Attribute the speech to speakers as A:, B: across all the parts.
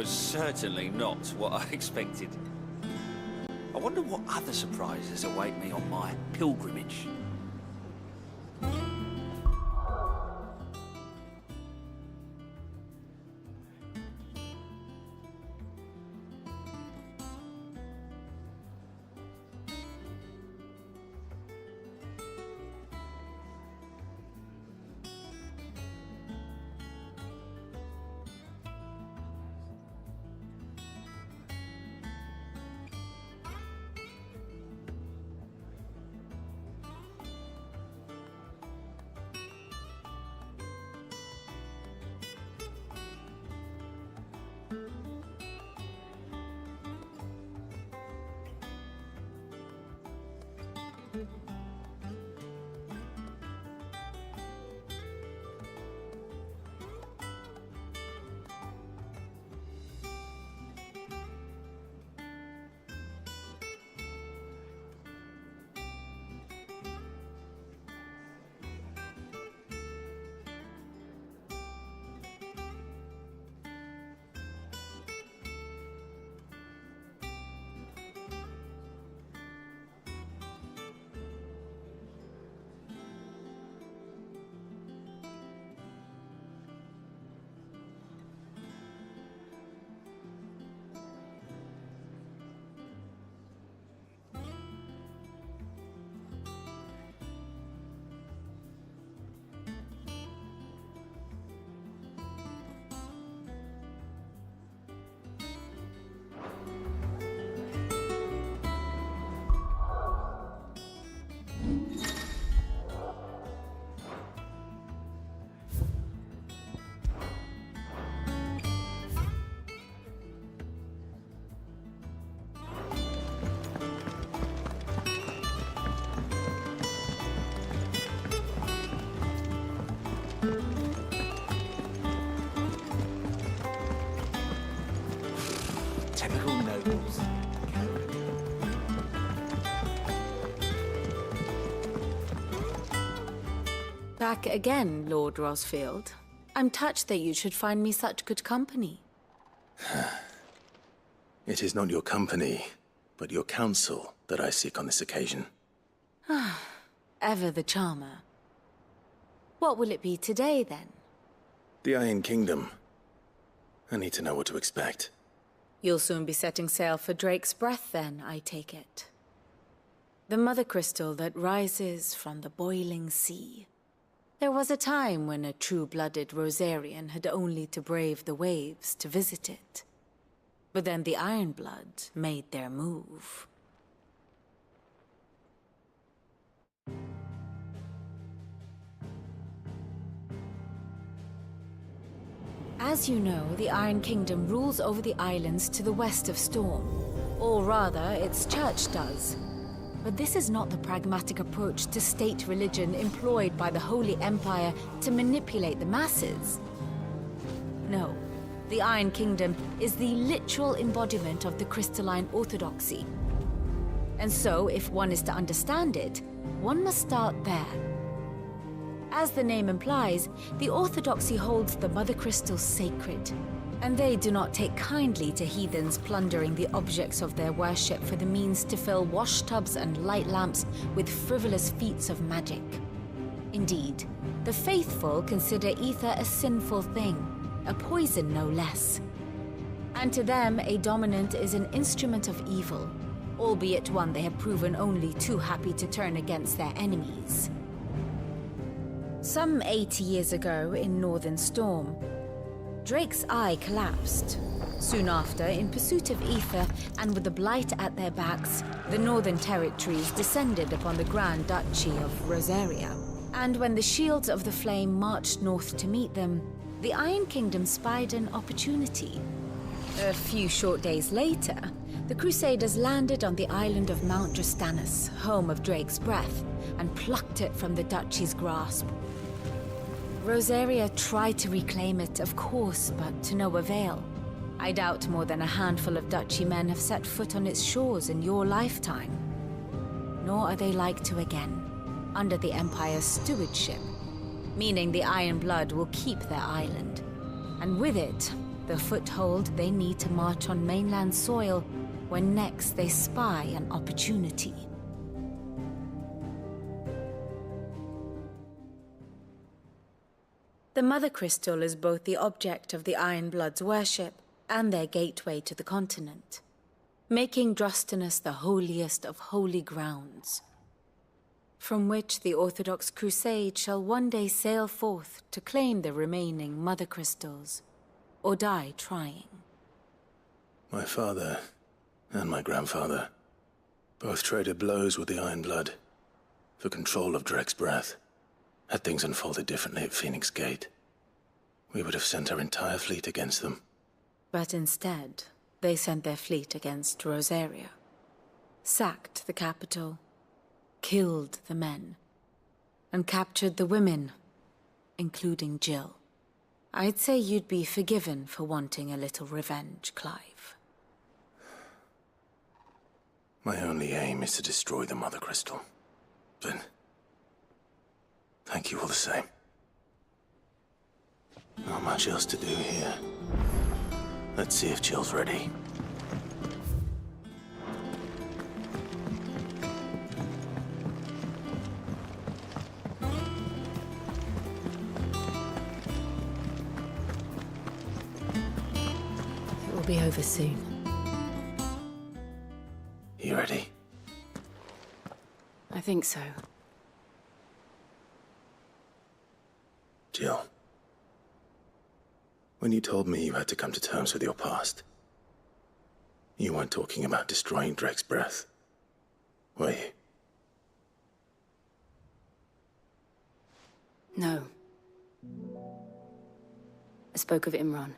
A: was certainly not what I expected. I wonder what other surprises await me on my pilgrimage. Typical nobles.
B: Back again, Lord Rosfield. I'm touched that you should find me such good company.
C: It is not your company, but your counsel that I seek on this occasion.
B: Ever the charmer. What will it be today, then?
C: The Iron Kingdom. I need to know what to expect.
B: You'll soon be setting sail for Drake's Breath, then, I take it. The mother crystal that rises from the boiling sea. There was a time when a true-blooded Rosarian had only to brave the waves to visit it. But then the Ironblood made their move. As you know, the Iron Kingdom rules over the islands to the west of Storm. Or rather, its church does. But this is not the pragmatic approach to state religion employed by the Holy Empire to manipulate the masses. No, the Iron Kingdom is the literal embodiment of the crystalline orthodoxy. And so, if one is to understand it, one must start there. As the name implies, the orthodoxy holds the mother crystals sacred, and they do not take kindly to heathens plundering the objects of their worship for the means to fill washtubs and light lamps with frivolous feats of magic. Indeed, the faithful consider ether a sinful thing, a poison no less. And to them, a dominant is an instrument of evil, albeit one they have proven only too happy to turn against their enemies. Some 80 years ago, in Northern Storm, Drake's eye collapsed. Soon after, in pursuit of ether and with the blight at their backs, the Northern Territories descended upon the Grand Duchy of Rosaria. And when the Shields of the Flame marched north to meet them, the Iron Kingdom spied an opportunity. A few short days later, the Crusaders landed on the island of Mount Drastanus, home of Drake's Breath, and plucked it from the Duchy's grasp. Rosaria tried to reclaim it, of course, but to no avail. I doubt more than a handful of Duchy men have set foot on its shores in your lifetime. Nor are they like to again, under the Empire's stewardship, meaning the Iron Blood will keep their island. And with it, the foothold they need to march on mainland soil when next they spy an opportunity. The Mother Crystal is both the object of the Ironbloods' worship and their gateway to the continent, making Drostanus the holiest of holy grounds, from which the Orthodox Crusade shall one day sail forth to claim the remaining Mother Crystals, or die trying.
C: My father and my grandfather both traded blows with the Ironblood for control of Drek's breath. Had things unfolded differently at Phoenix Gate, we would have sent our entire fleet against them.
B: But instead, they sent their fleet against Rosaria, sacked the capital, killed the men, and captured the women, including Jill. I'd say you'd be forgiven for wanting a little revenge, Clive.
C: My only aim is to destroy the Mother Crystal. But thank you all the same. Not much else to do here. Let's see if Jill's ready.
B: It will be over soon.
C: You ready?
B: I think so.
C: Jill. When you told me you had to come to terms with your past, you weren't talking about destroying Drek's breath, were you?
D: No. I spoke of Imran,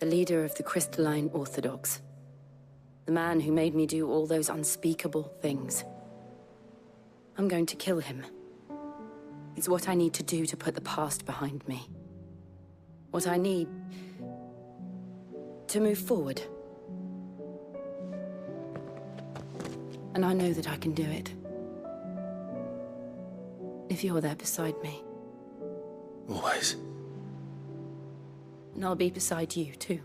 D: the leader of the Crystalline Orthodox. The man who made me do all those unspeakable things. I'm going to kill him. It's what I need to do to put the past behind me. What I need to move forward. And I know that I can do it. If you're there beside me.
C: Always.
D: And I'll be beside you, too.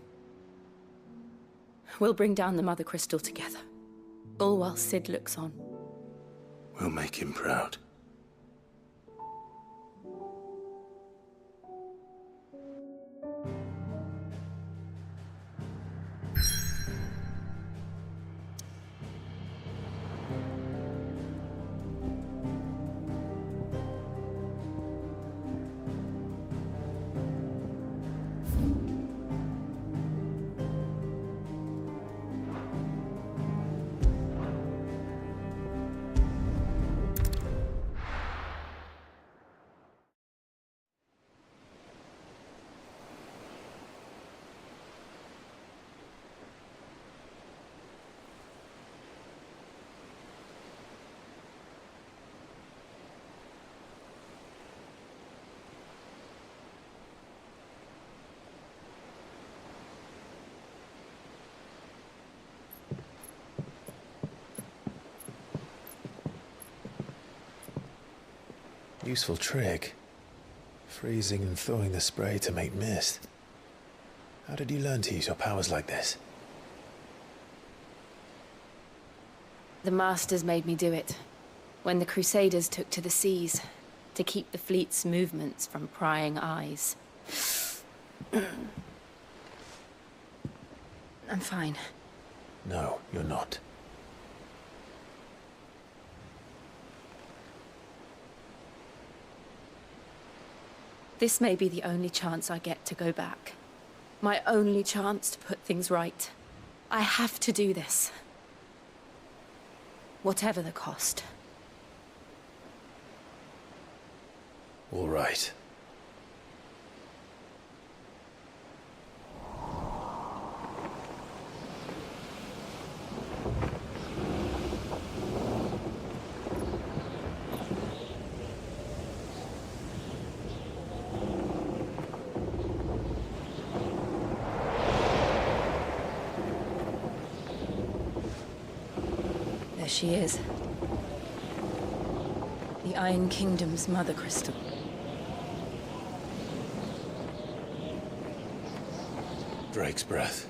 D: We'll bring down the Mother Crystal together. All while Sid looks on.
C: We'll make him proud. Useful trick. Freezing and thawing the spray to make mist. How did you learn to use your powers like this?
D: The Masters made me do it. When the Crusaders took to the seas, to keep the fleet's movements from prying eyes. I'm fine.
C: No, you're not.
D: This may be the only chance I get to go back. My only chance to put things right. I have to do this. Whatever the cost.
C: All right.
D: There she is. The Iron Kingdom's Mother Crystal.
C: Drake's breath.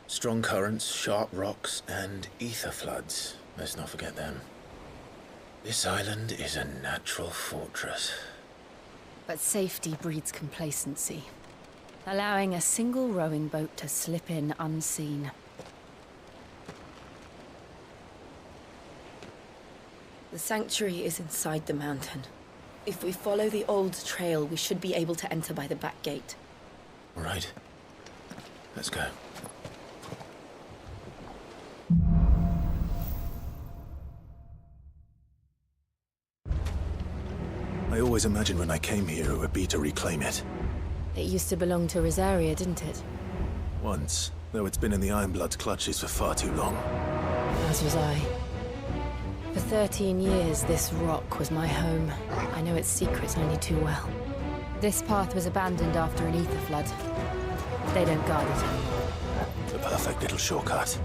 C: Strong currents, sharp rocks, and ether floods. Let's not forget them. This island is a natural fortress.
D: But safety breeds complacency, allowing a single rowing boat to slip in unseen. The sanctuary is inside the mountain. If we follow the old trail, we should be able to enter by the back gate.
C: All right. Let's go. I always imagined when I came here it would be to reclaim it.
D: It used to belong to Rosaria, didn't it?
C: Once, though it's been in the Ironblood's clutches for far too long.
D: As was I. For 13 years, this rock was my home. I know its secrets only too well. This path was abandoned after an ether flood. They don't guard it anymore.
C: The perfect little shortcut.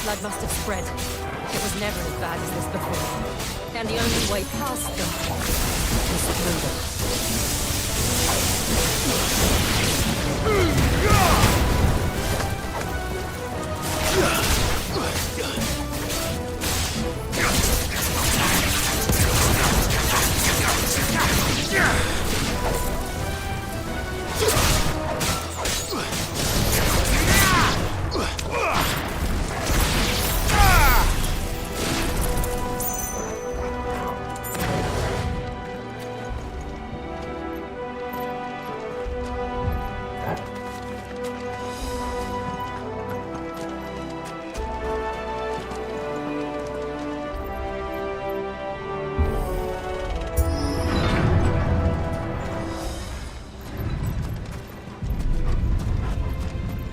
D: Blood must have spread. It was never as bad as this before. And the only way past them is through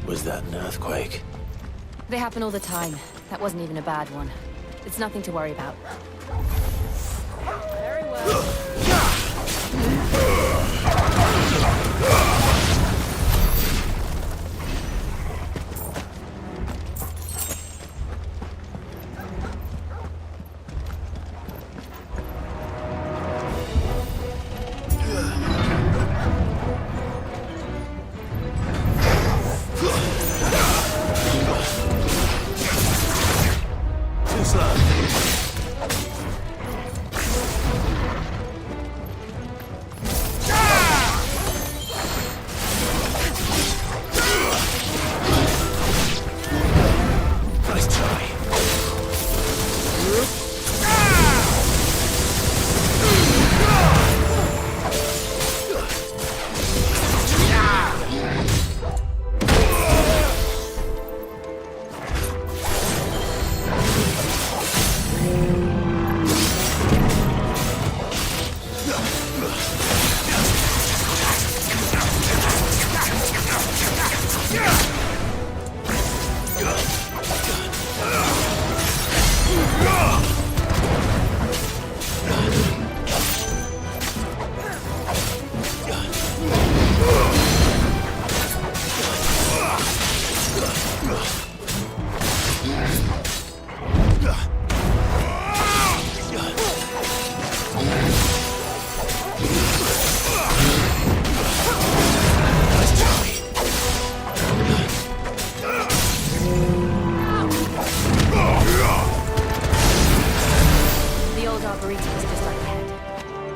D: Was that an earthquake? They happen all the time. That wasn't even a bad one. It's nothing to worry about. Very well.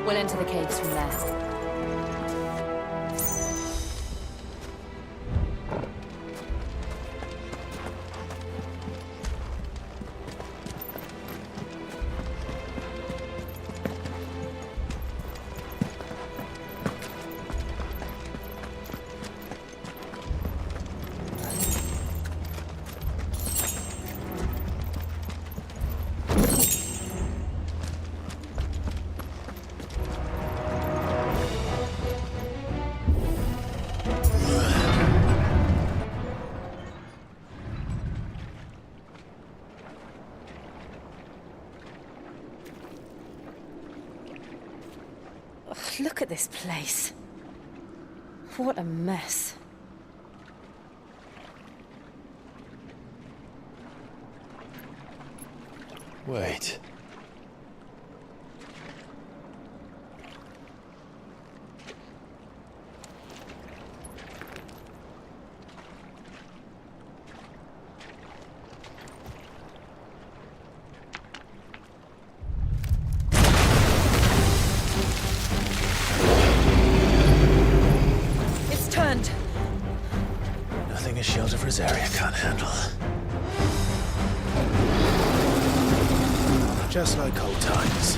D: We'll enter the caves from there. Ugh, look at this place. What a mess.
C: Wait.
B: It's turned.
C: Nothing a shield of Rosaria can't handle. Just like old times.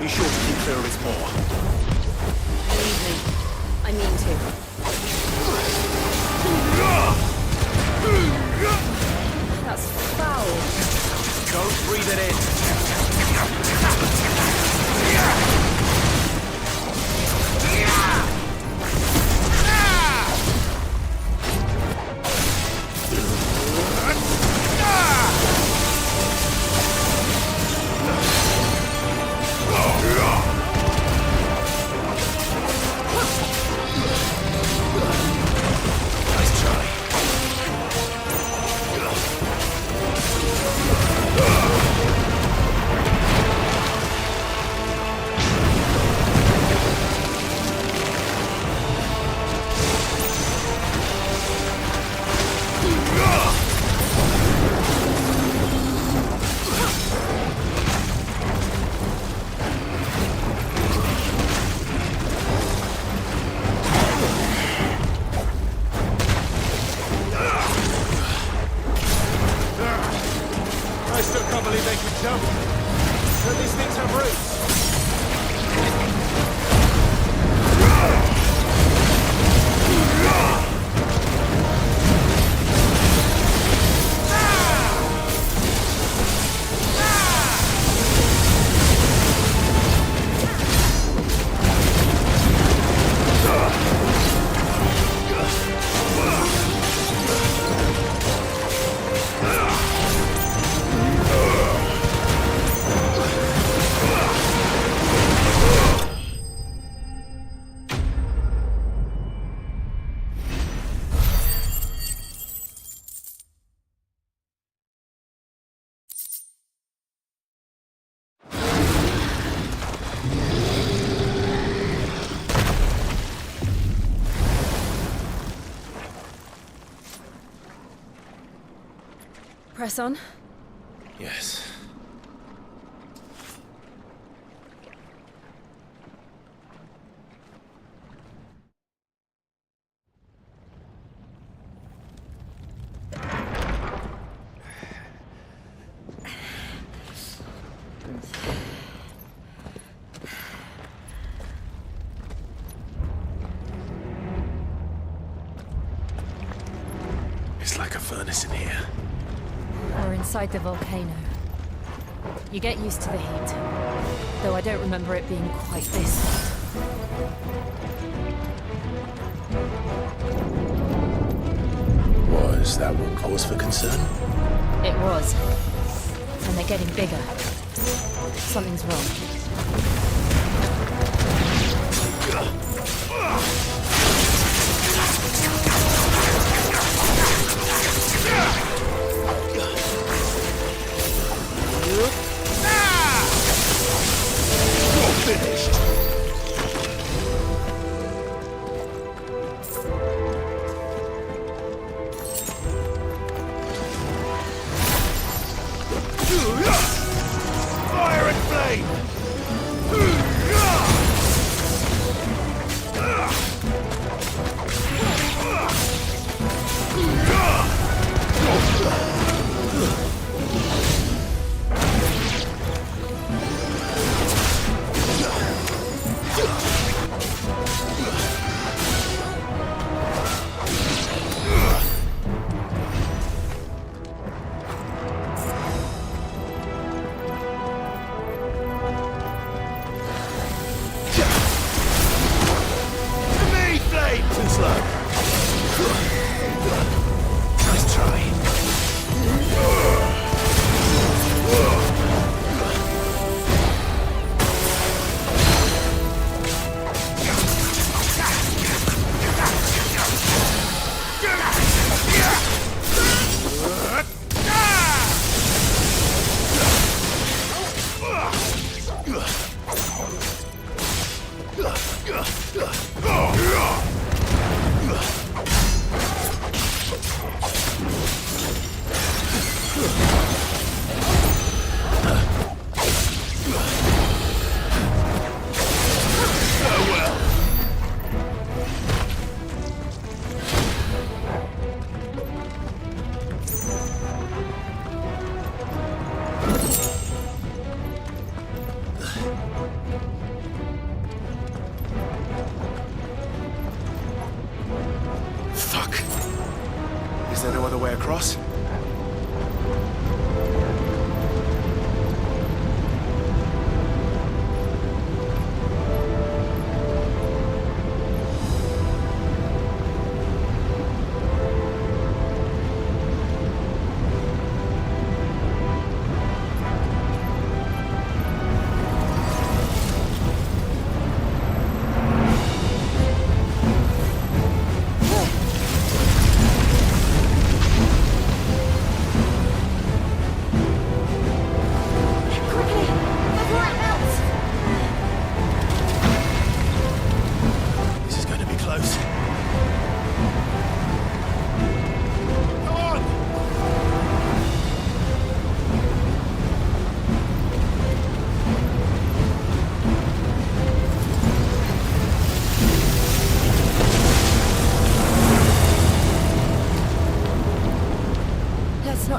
E: Be sure to keep clear of his maw.
D: Believe me, I mean to. That's foul.
E: Don't breathe it in. Nice try. I still can't believe they can jump. Don't these things have roots?
D: Press on.
C: Yes. It's like a furnace in here.
B: We're inside the volcano. You get used to the heat, though I don't remember it being quite this hot.
C: Was that one cause for concern?
B: It was. And they're getting bigger. Something's wrong.
E: Finished. Fire and flame!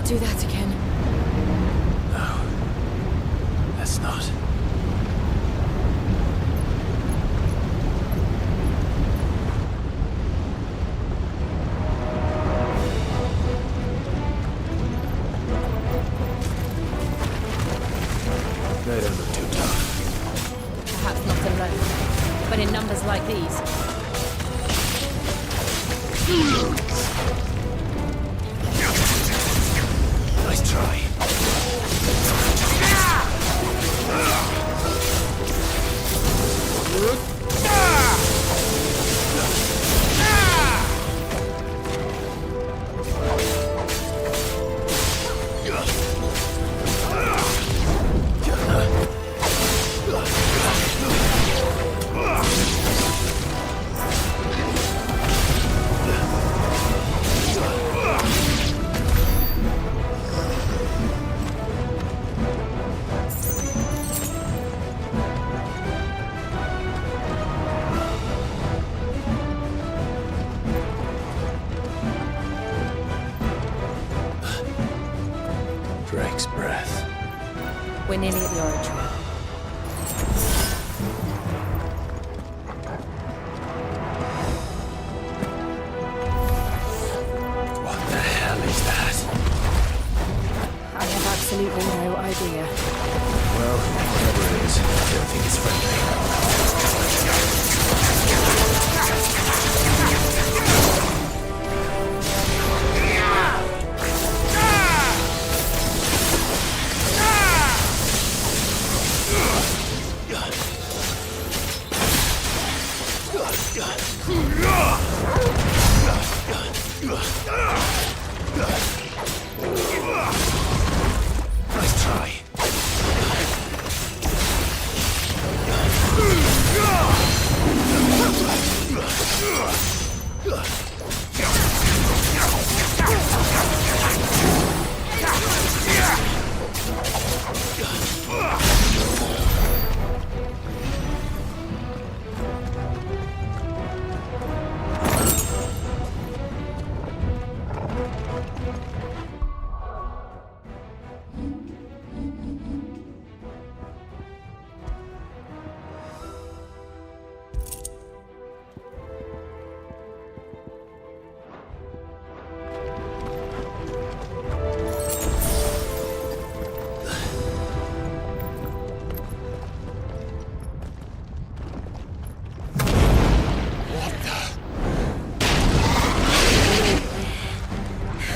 B: not do that again.
C: No. Let's not. They don't look too tough.
B: Perhaps not alone, but in numbers like these.
C: Nice try. Drake's breath.
B: We're nearly at the oratory.
C: What the hell is that?
B: I have absolutely no idea.
C: Well, whatever it is, I don't think it's friendly. Nice try.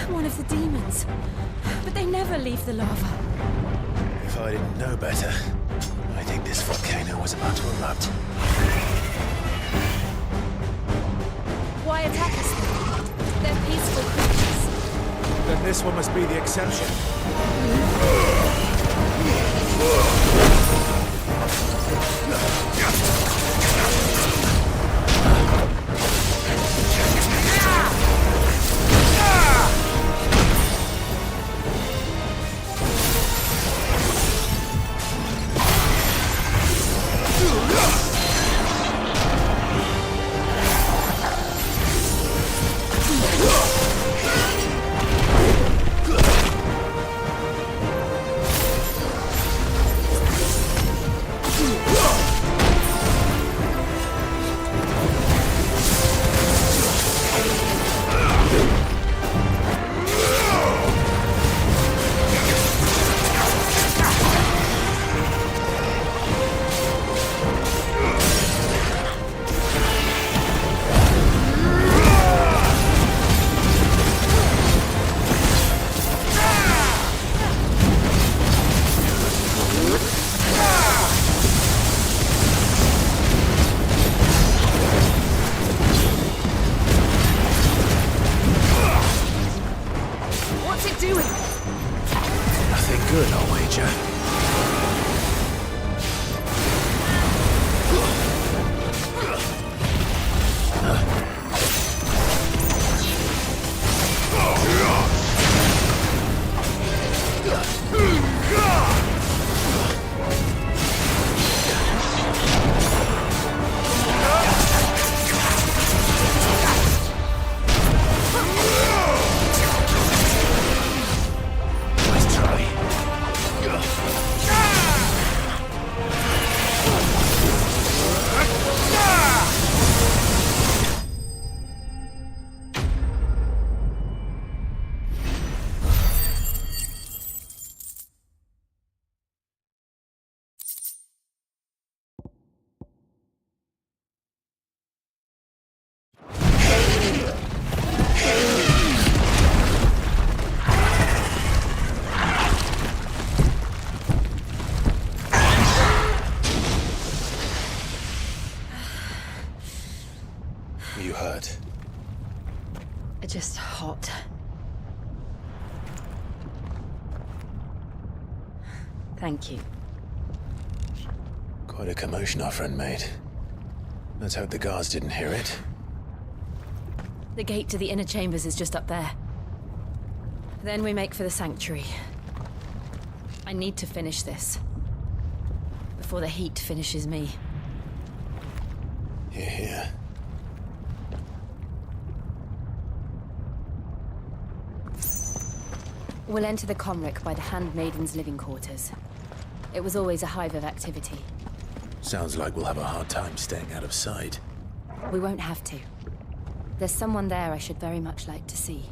B: One of the demons. But they never leave the lava.
C: If I didn't know better, I think this volcano was about to erupt.
B: Why attack us then? They're peaceful creatures.
E: Then this one must be the exception. good, I'll wager.
D: just hot. Thank you.
C: Quite a commotion our friend made. Let's hope the guards didn't hear it.
D: The gate to the inner chambers is just up there. Then we make for the sanctuary. I need to finish this. Before the heat finishes me.
C: Hear, hear.
D: We'll enter the Comric by the Handmaiden's living quarters. It was always a hive of activity.
C: Sounds like we'll have a hard time staying out of sight.
D: We won't have to. There's someone there I should very much like to see.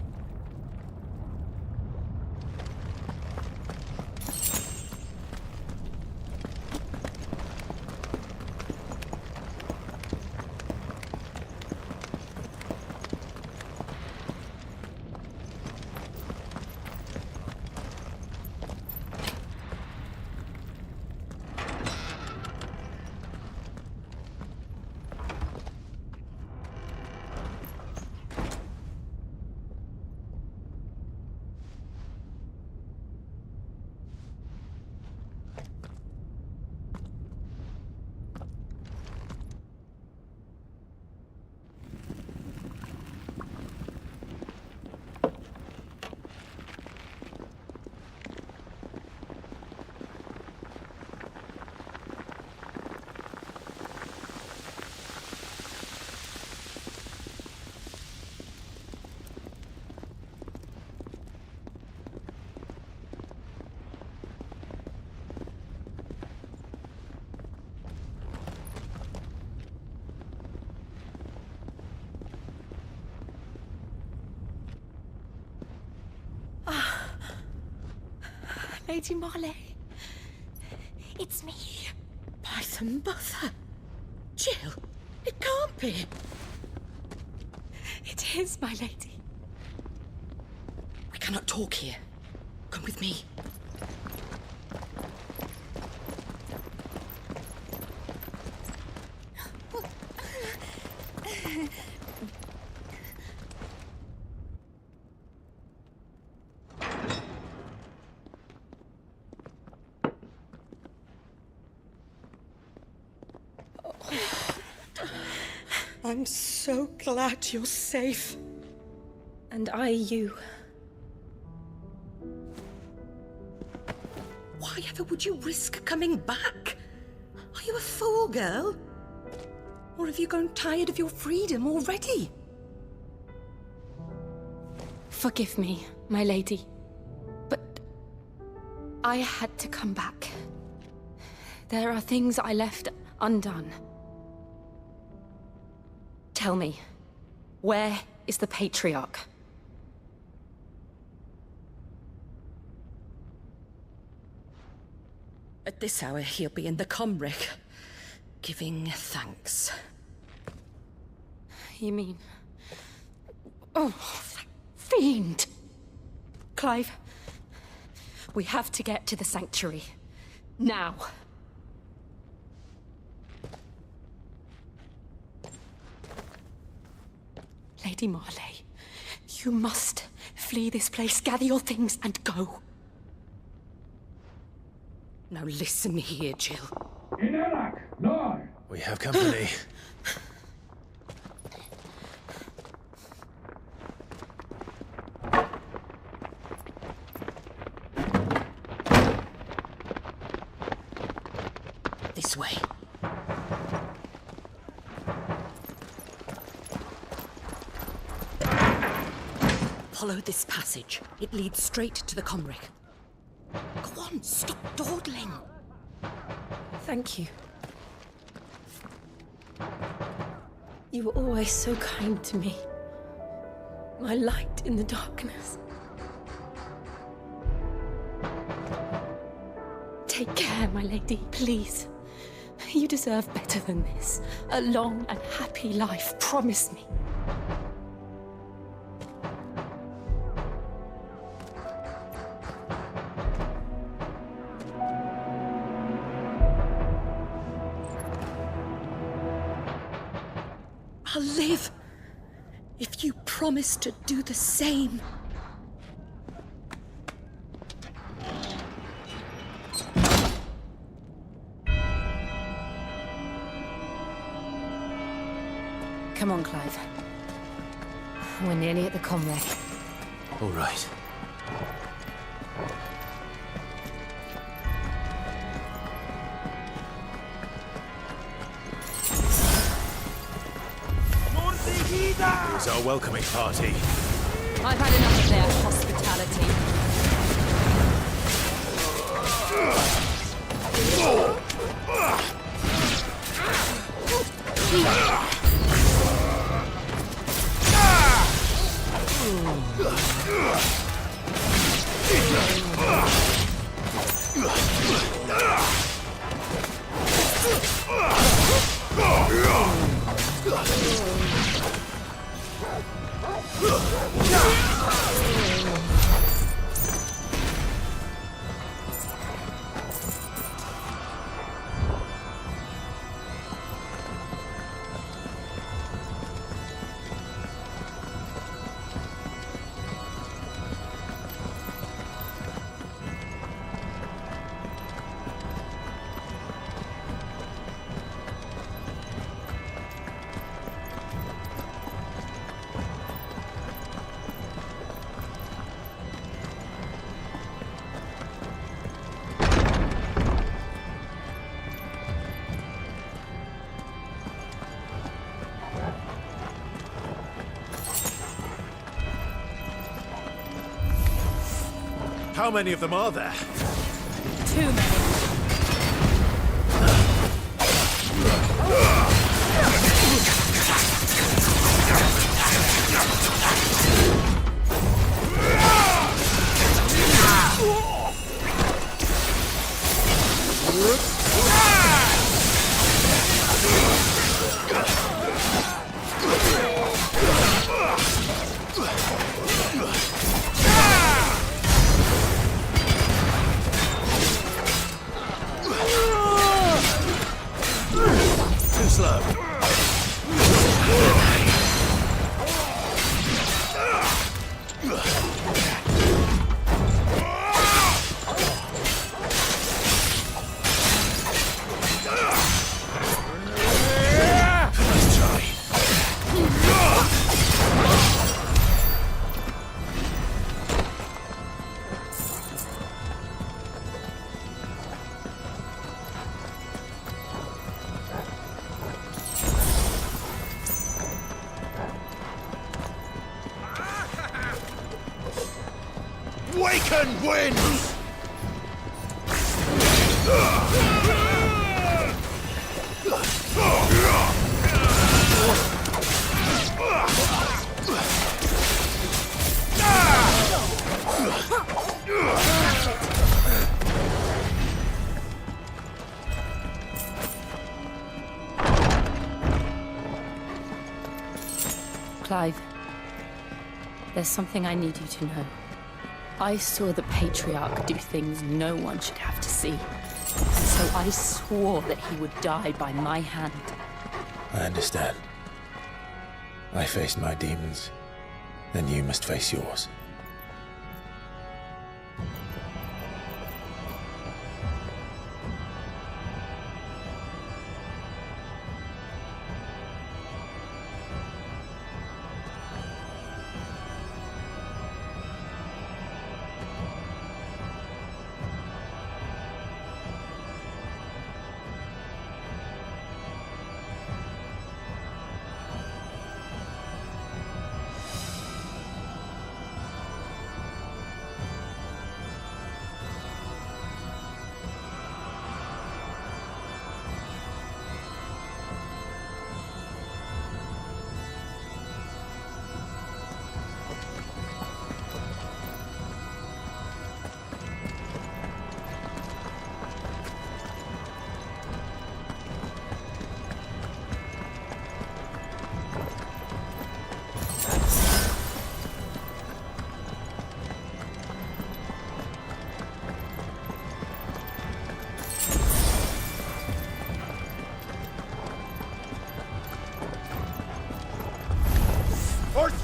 F: Lady Marley, it's me. By the mother. Jill, it can't be. It is, my lady. We cannot talk here. Come with me. I'm so glad you're safe.
D: And I you.
F: Why ever would you risk coming back? Are you a fool, girl? Or have you grown tired of your freedom already?
D: Forgive me, my lady. But I had to come back. There are things I left undone. Tell me, where is the Patriarch?
F: At this hour, he'll be in the Comric, giving thanks.
D: You mean... Oh, that fiend! Clive, we have to get to the sanctuary. Now. Lady Marley, you must flee this place, gather your things, and go.
F: Now listen here, Jill.
C: We have company.
F: This way. Follow this passage. It leads straight to the Comric. Go on, stop dawdling.
D: Thank you. You were always so kind to me. My light in the darkness. Take care, my lady, please. You deserve better than this. A long and happy life, promise me.
F: I'll live if you promise to do the same.
D: Come on, Clive. We're nearly at the conway.
C: All right.
E: Here's our welcoming party.
D: I've had enough of their hospitality.
E: How many of them are there?
D: Too many.
E: Too slow. Waken winds!
D: Clive, there's something I need you to know. I saw the Patriarch do things no one should have to see. So I swore that he would die by my hand.
C: I understand. I faced my demons, then you must face yours.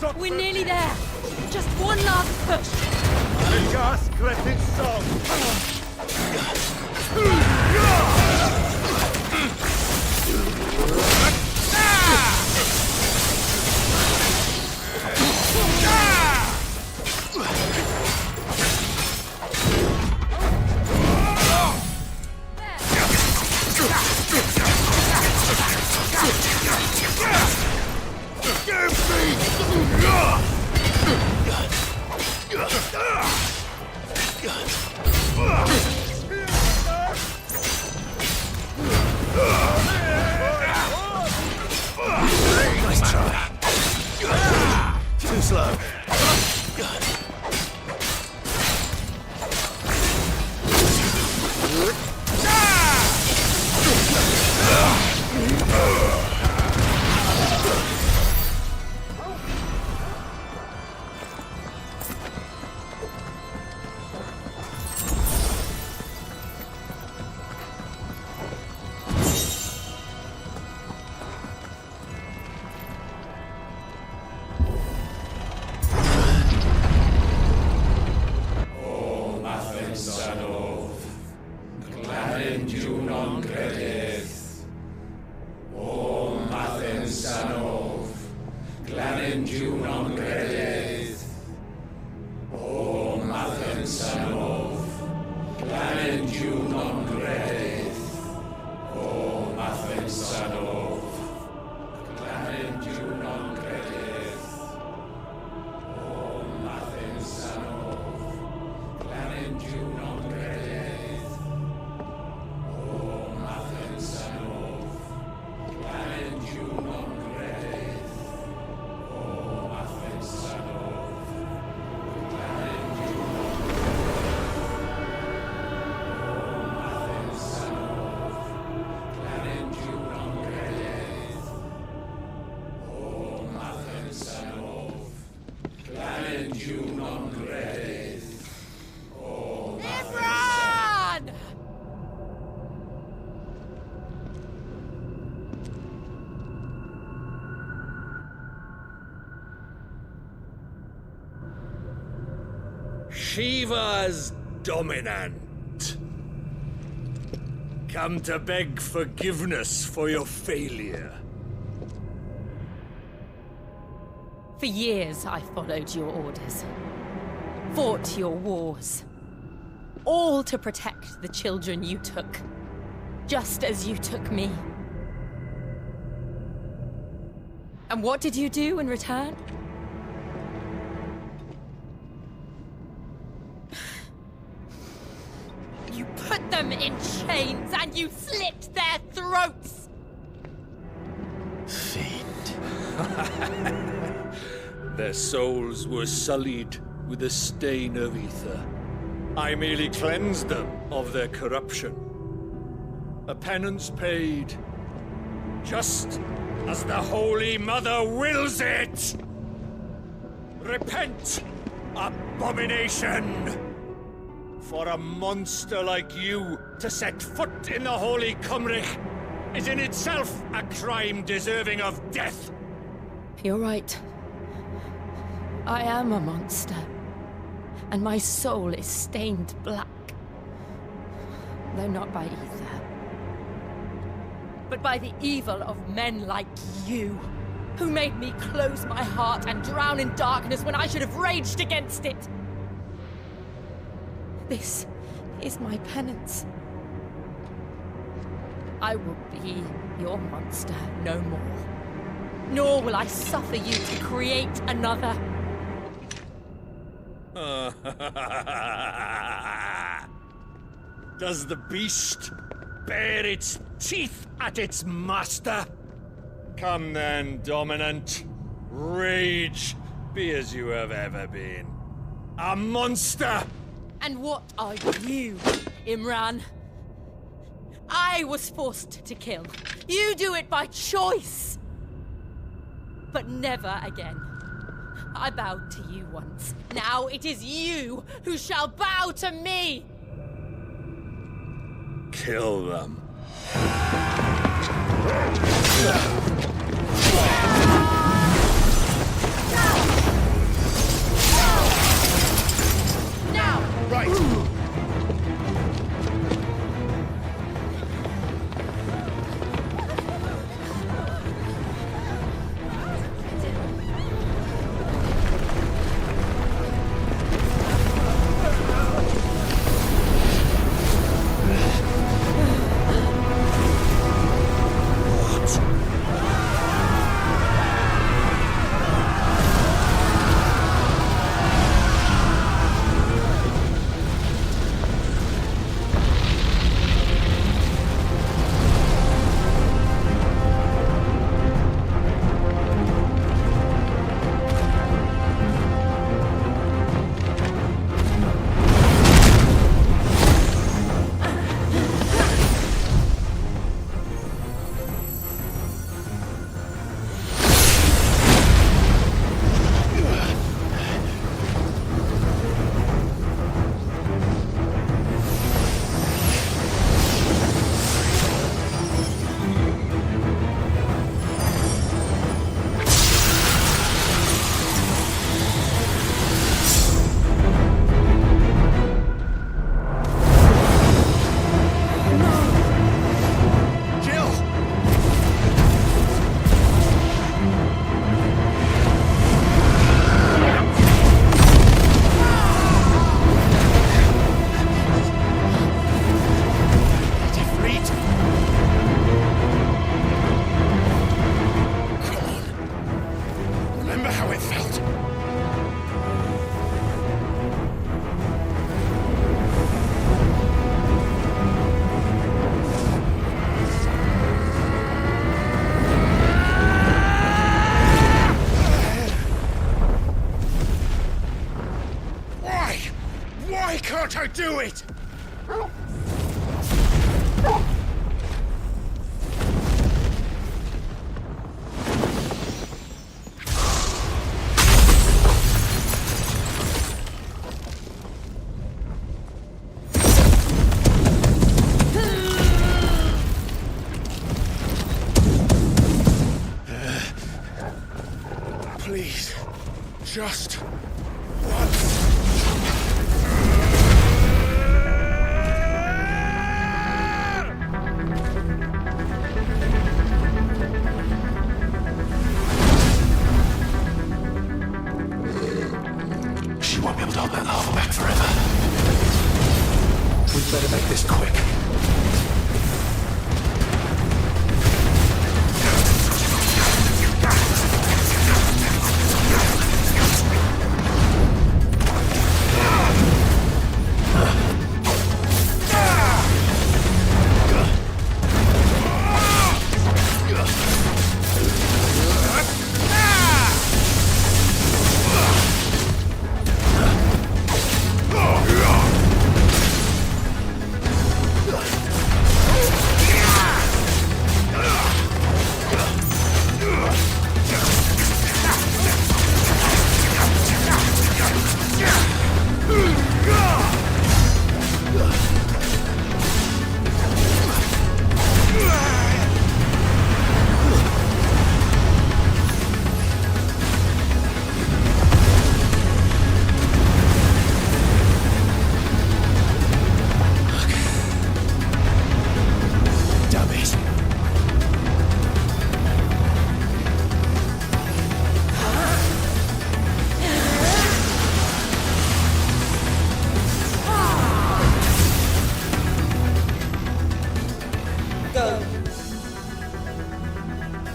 E: stop.
D: We're nearly there. Just one last push.
E: The gas crept song.
C: Nice try. Too slow.
E: Shiva's dominant. Come to beg forgiveness for your failure.
D: For years, I followed your orders. Fought your wars. All to protect the children you took. Just as you took me. And what did you do in return? You put them in chains and you slit their throats!
C: Fiend.
E: Their souls were sullied with a stain of ether. I merely cleansed them of their corruption. A penance paid, just as the Holy Mother wills it! Repent, abomination! For a monster like you to set foot in the Holy Cymric is in itself a crime deserving of death.
D: You're right. I am a monster. And my soul is stained black. Though not by ether. But by the evil of men like you, who made me close my heart and drown in darkness when I should have raged against it. This is my penance. I will be your monster no more. Nor will I suffer you to create another.
E: Does the beast bare its teeth at its master? Come then, dominant. Rage, be as you have ever been. A monster!
D: And what are you, Imran? I was forced to kill. You do it by choice. But never again. I bowed to you once. Now it is you who shall bow to me!
E: Kill them.
C: right! Why can't I do it? Please, just once. She won't be able to hold that lava back forever. We'd better make this quick.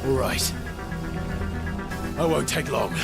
C: All right. I won't take long.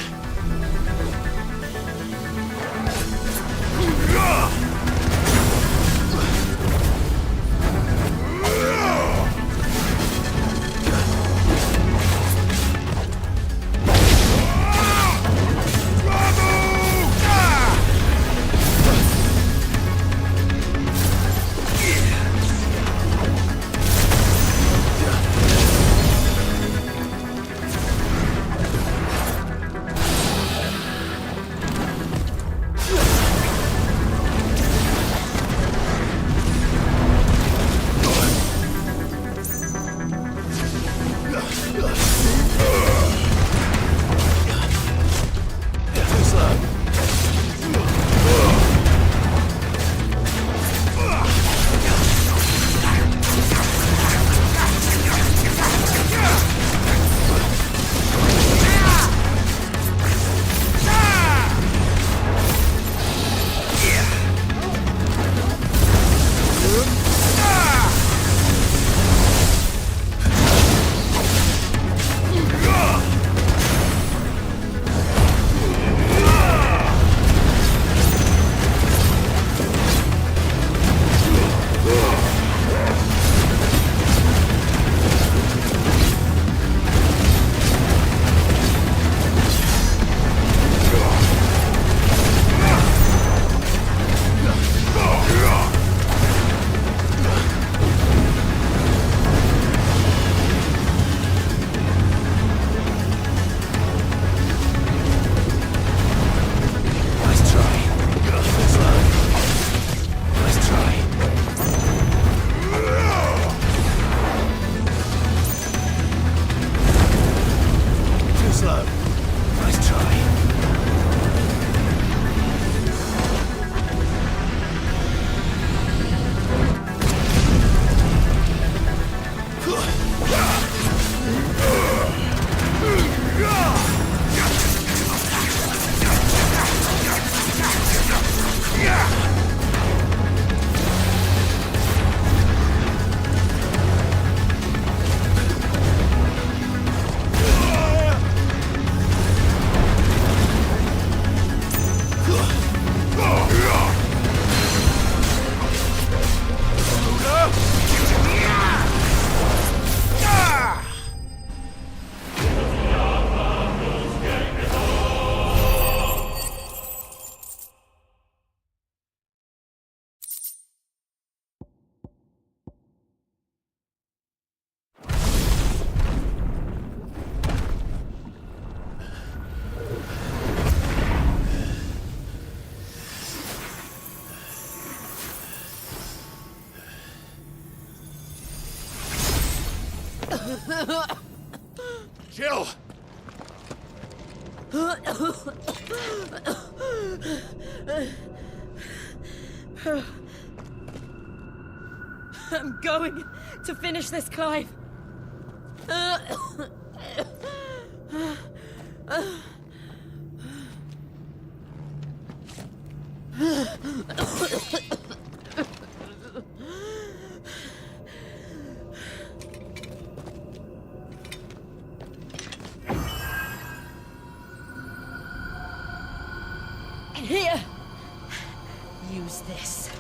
C: Jill!
D: I'm going to finish this, Clive. Here. Use this.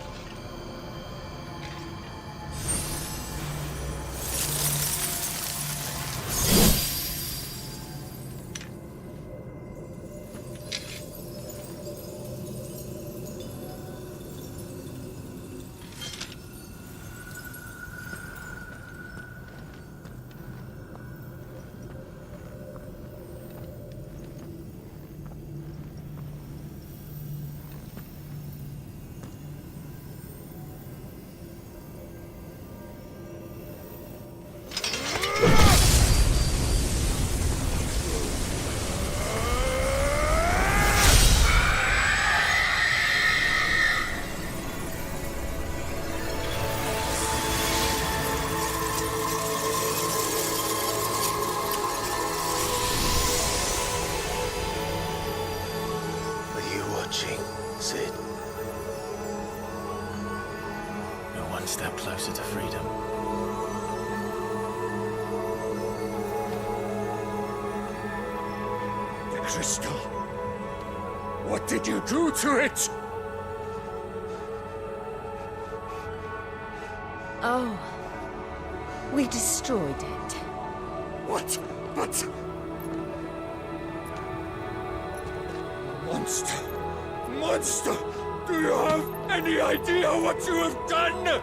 C: Sid. We're one step closer to freedom.
E: The crystal. What did you do to it?
D: Oh. We destroyed it.
E: What? But... Monster! Monster! Do you have any idea what you have done?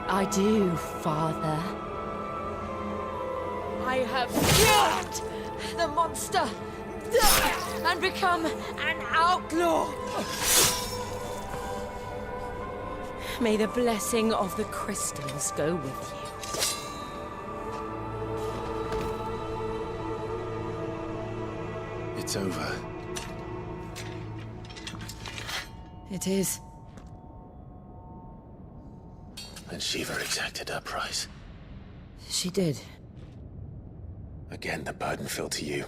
D: I do, Father. I have killed the monster and become an outlaw. May the blessing of the crystals go with you.
C: It's over.
D: It is.
C: And Shiva exacted her price.
D: She did.
C: Again, the burden fell to you.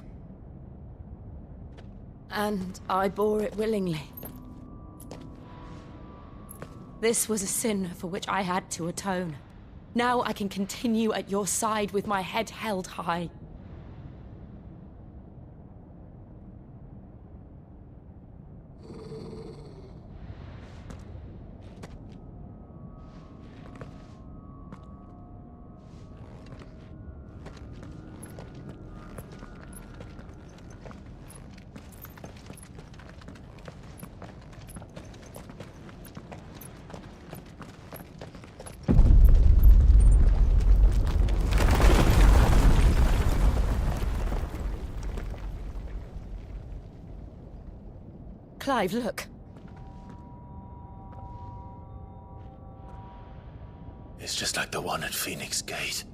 D: And I bore it willingly. This was a sin for which I had to atone. Now I can continue at your side with my head held high. Clive, look.
C: It's just like the one at Phoenix Gate.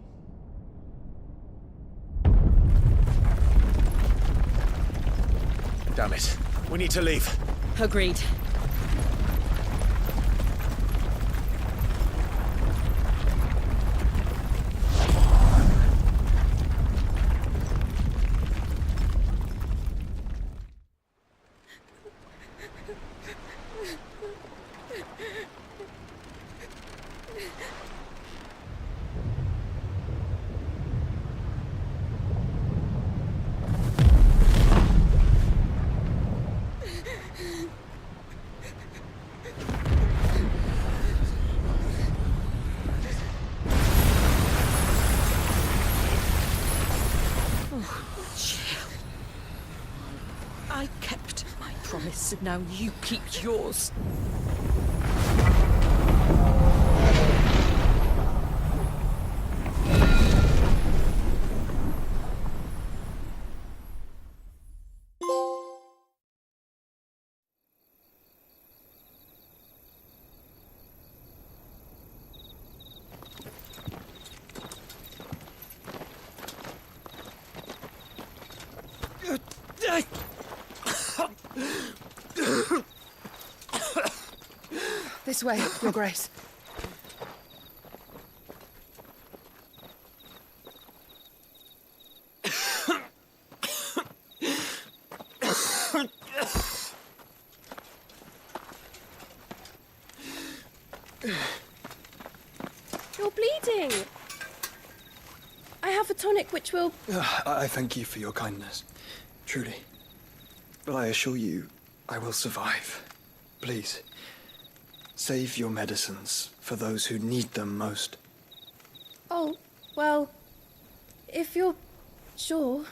C: Damn it. We need to leave.
D: Agreed. I kept my promise, and now you keep yours.
G: This way, Your Grace.
H: You're bleeding. I have a tonic which will...
I: I thank you for your kindness, truly. But I assure you, I will survive. Please, save your medicines for those who need them most.
H: Oh, well, if you're sure...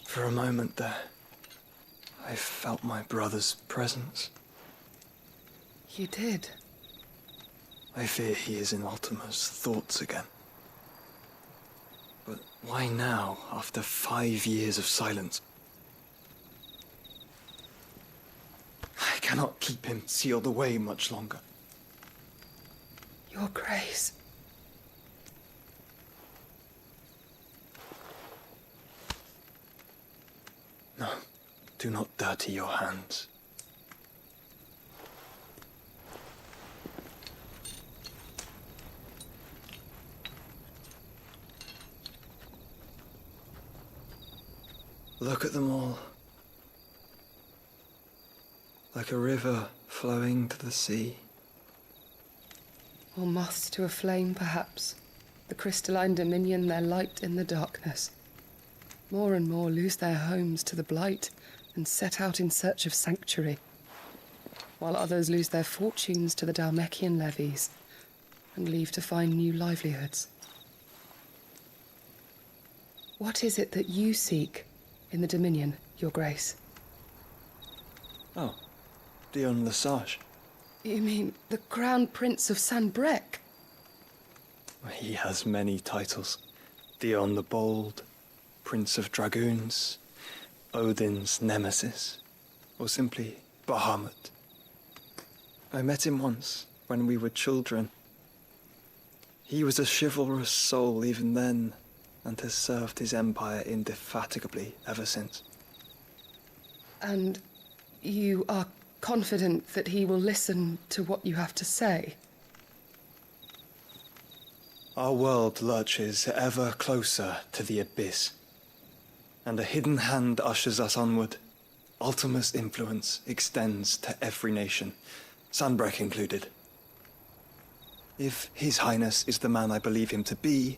I: For a moment there, I felt my brother's presence.
G: You did?
I: I fear he is in Ultima's thoughts again. But why now, after 5 years of silence? I cannot keep him sealed away much longer.
G: Your Grace.
I: No, do not dirty your hands. Look at them all. Like a river flowing to the sea.
G: Or moths to a flame, perhaps. The crystalline dominion their light in the darkness. More and more lose their homes to the blight and set out in search of sanctuary, while others lose their fortunes to the Dhalmekian levies and leave to find new livelihoods. What is it that you seek in the Dominion, Your Grace?
I: Oh, Dion Lesage.
G: You mean the Crown Prince of Sanbreque?
I: He has many titles. Dion the Bold, Prince of Dragoons, Odin's Nemesis, or simply Bahamut. I met him once, when we were children. He was a chivalrous soul even then, and has served his empire indefatigably ever since.
G: And you are confident that he will listen to what you have to say?
I: Our world lurches ever closer to the abyss, and a hidden hand ushers us onward. Ultima's influence extends to every nation, Sanbreque included. If His Highness is the man I believe him to be,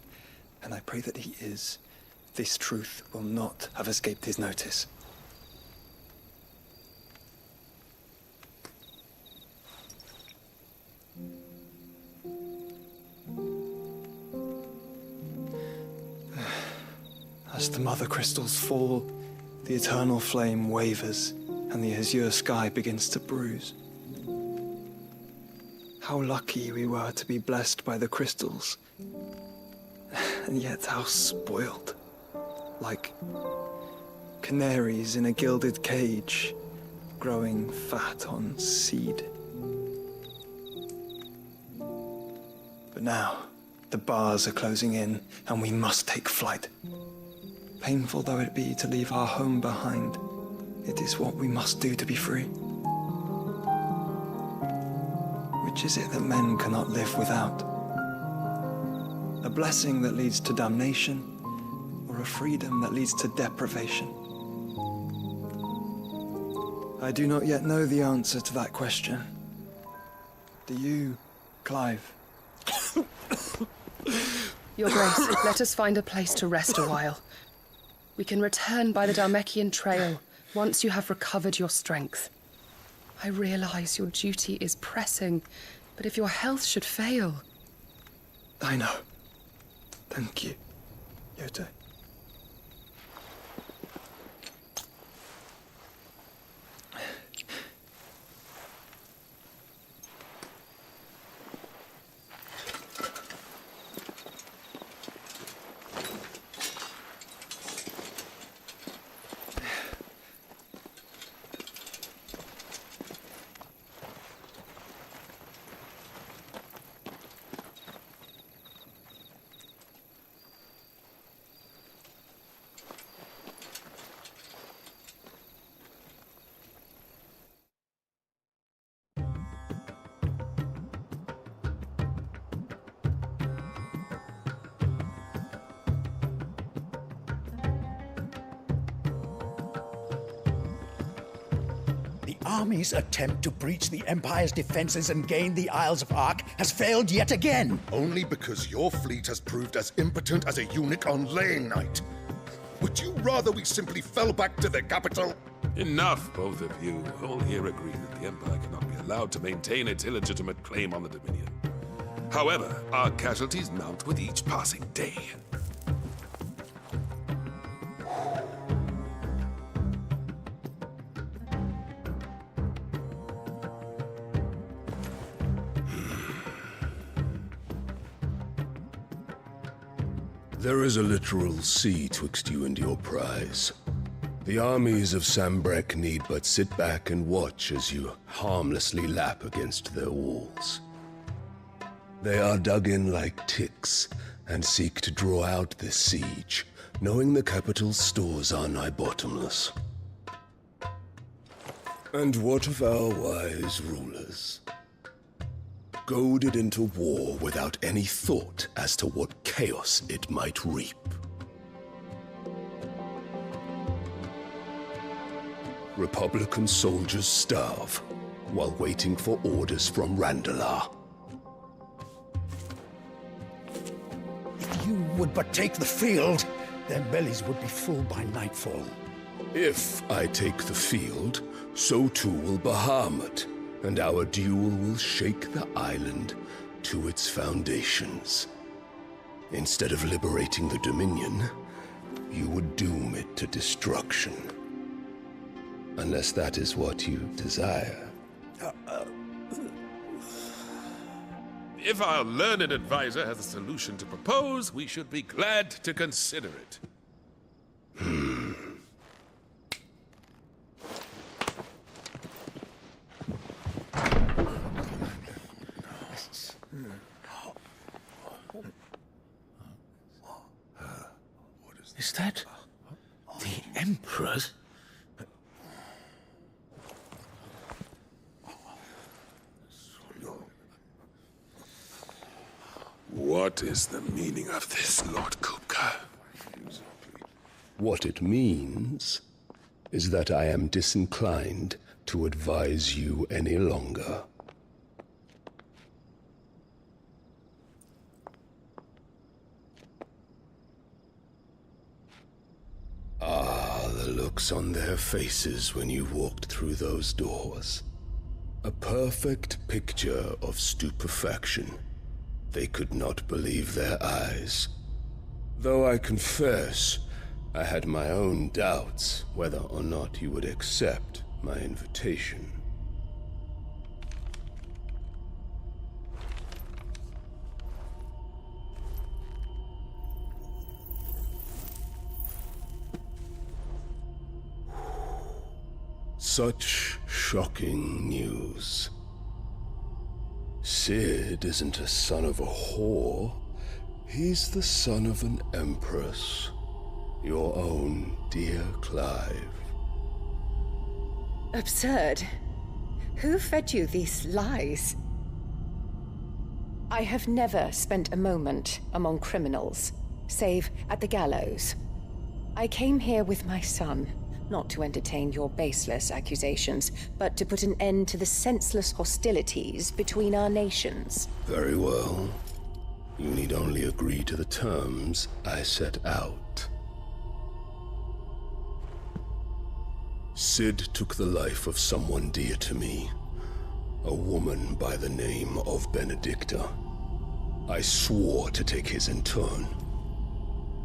I: and I pray that he is, this truth will not have escaped his notice. As the mother crystals fall, the eternal flame wavers, and the azure sky begins to bruise. How lucky we were to be blessed by the crystals, and yet how spoiled. Like canaries in a gilded cage, growing fat on seed. But now, the bars are closing in, and we must take flight. Painful though it be to leave our home behind, it is what we must do to be free. Which is it that men cannot live without? A blessing that leads to damnation, or a freedom that leads to deprivation? I do not yet know the answer to that question. Do you, Clive?
G: Your Grace, let us find a place to rest a while. We can return by the Dhalmekian trail once you have recovered your strength. I realize your duty is pressing, but if your health should fail...
I: I know. Thank you, Yote.
J: army's attempt to breach the Empire's defenses and gain the Isles of Ark has failed yet again.
K: Only because your fleet has proved as impotent as a eunuch on laying night. Would you rather we simply fell back to the capital?
L: Enough, both of you. All here agree that the Empire cannot be allowed to maintain its illegitimate claim on the Dominion. However, our casualties mount with each passing day.
M: There is a literal sea twixt you and your prize. The armies of Sambrek need but sit back and watch as you harmlessly lap against their walls. They are dug in like ticks and seek to draw out this siege, knowing the capital's stores are nigh bottomless. And what of our wise rulers? Goaded into war without any thought as to what chaos it might reap. Republican soldiers starve while waiting for orders from Randalar.
J: If you would but take the field, their bellies would be full by nightfall.
M: If I take the field, so too will Bahamut, and our duel will shake the island to its foundations. Instead of liberating the Dominion, you would doom it to destruction. Unless that is what you desire.
L: If our learned advisor has a solution to propose, we should be glad to consider it.
J: Is that the Emperor's?
L: What is the meaning of this, Lord Kupka?
M: What it means is that I am disinclined to advise you any longer. The looks on their faces when you walked through those doors. A perfect picture of stupefaction. They could not believe their eyes. Though I confess, I had my own doubts whether or not you would accept my invitation. Such shocking news. Sid isn't a son of a whore. He's the son of an empress. Your own dear Clive.
F: Absurd. Who fed you these lies?
N: I have never spent a moment among criminals, save at the gallows. I came here with my son, not to entertain your baseless accusations, but to put an end to the senseless hostilities between our nations.
M: Very well. You need only agree to the terms I set out. Sid took the life of someone dear to me, a woman by the name of Benedicta. I swore to take his in turn.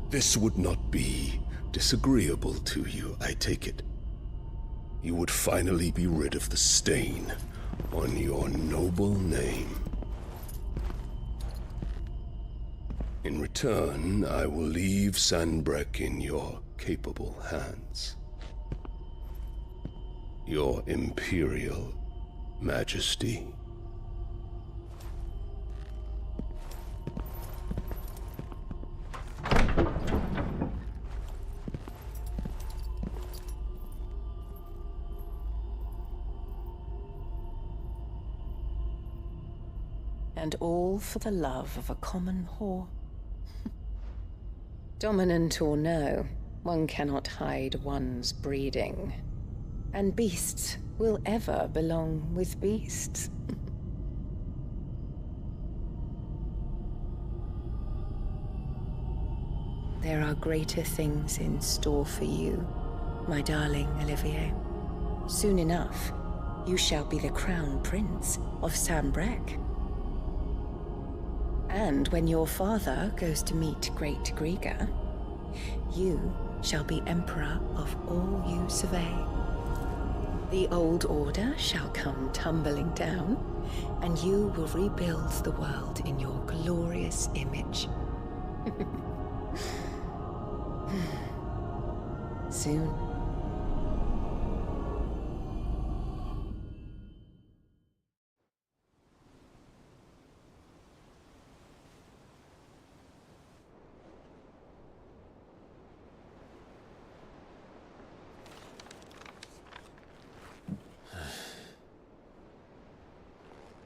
M: This would not be disagreeable to you, I take it. You would finally be rid of the stain on your noble name. In return, I will leave Sanbreque in your capable hands. Your Imperial Majesty.
N: And all for the love of a common whore. Dominant or no, one cannot hide one's breeding. And beasts will ever belong with beasts. There are greater things in store for you, my darling Olivier. Soon enough, you shall be the crown prince of Sambrec. And when your father goes to meet Great Griga, you shall be emperor of all you survey. The old order shall come tumbling down, and you will rebuild the world in your glorious image. Soon.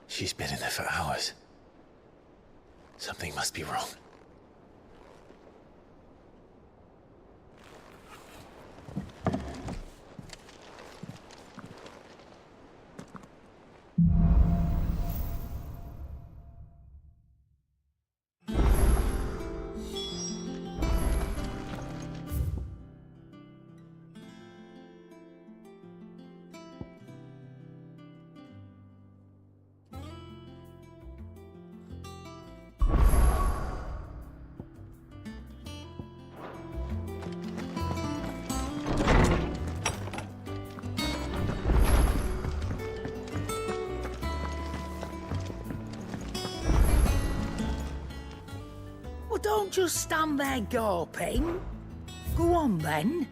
C: She's been in there for hours. Something must be wrong.
O: Don't just stand there gawping. Go on then.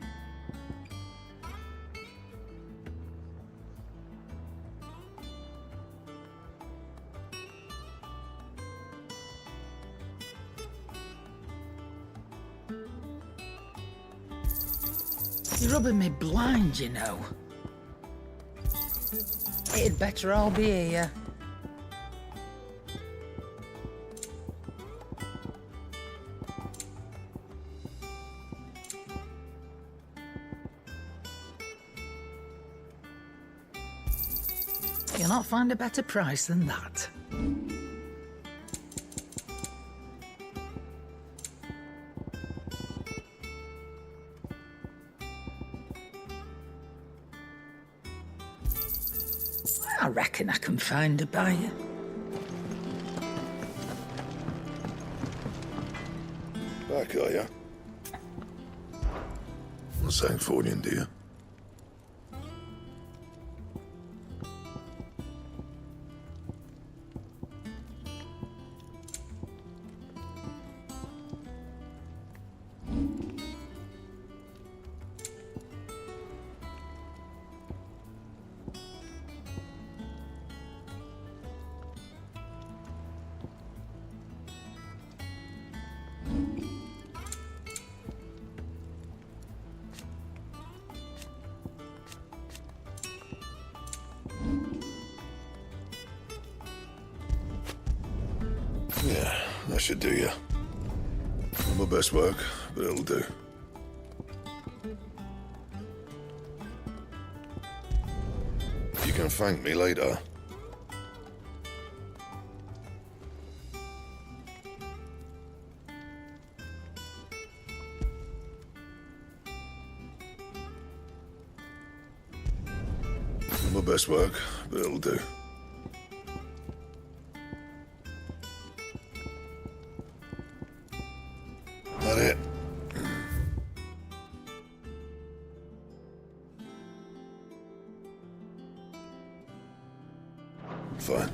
O: You're rubbing me blind, you know. It'd better all be here. You'll not find a better price than that. I reckon I can find a buyer.
K: Back, are you? Not saying fortune, do you? Yeah, that should do you. Not my best work, but it'll do. You can thank me later. Not my best work, but it'll do. That it? Fine.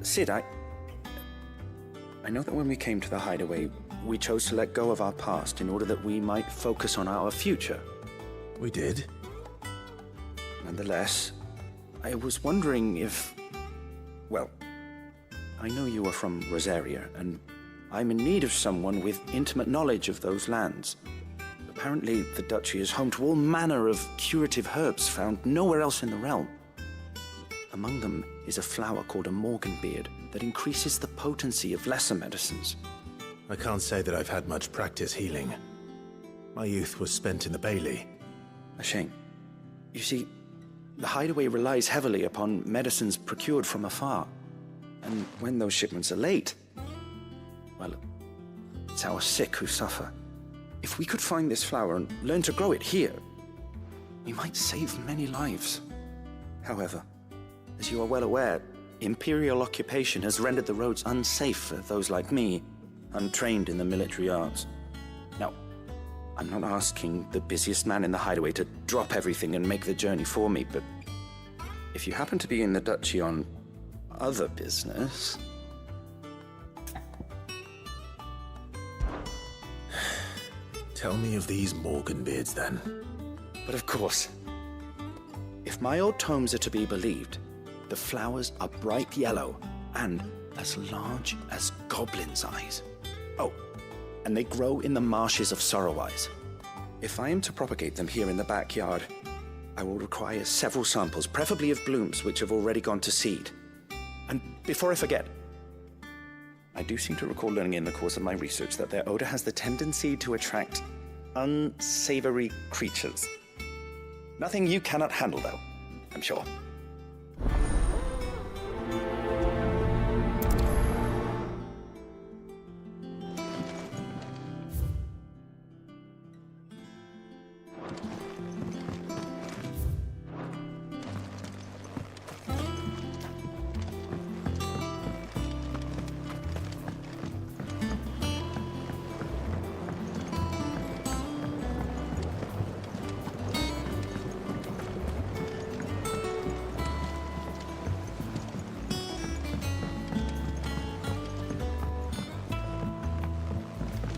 P: Sid, I know that when we came to the hideaway, we chose to let go of our past in order that we might focus on our future.
C: We did.
P: Nonetheless, I was wondering if... Well, I know you are from Rosaria, and I'm in need of someone with intimate knowledge of those lands. Apparently, the duchy is home to all manner of curative herbs found nowhere else in the realm. Among them is a flower called a morganbeard that increases the potency of lesser medicines.
C: I can't say that I've had much practice healing. My youth was spent in the Bailey.
P: A shame. You see, the hideaway relies heavily upon medicines procured from afar. And when those shipments are late, well, it's our sick who suffer. If we could find this flower and learn to grow it here, we might save many lives. However, as you are well aware, Imperial occupation has rendered the roads unsafe for those like me, untrained in the military arts. Now, I'm not asking the busiest man in the hideaway to drop everything and make the journey for me, but if you happen to be in the duchy on other business...
C: Tell me of these morganbeards, then.
P: But of course. If my old tomes are to be believed, the flowers are bright yellow and as large as goblins' eyes. Oh, and they grow in the marshes of Sorrowise. If I am to propagate them here in the backyard, I will require several samples, preferably of blooms which have already gone to seed. And before I forget, I do seem to recall learning in the course of my research that their odor has the tendency to attract unsavory creatures. Nothing you cannot handle, though, I'm sure.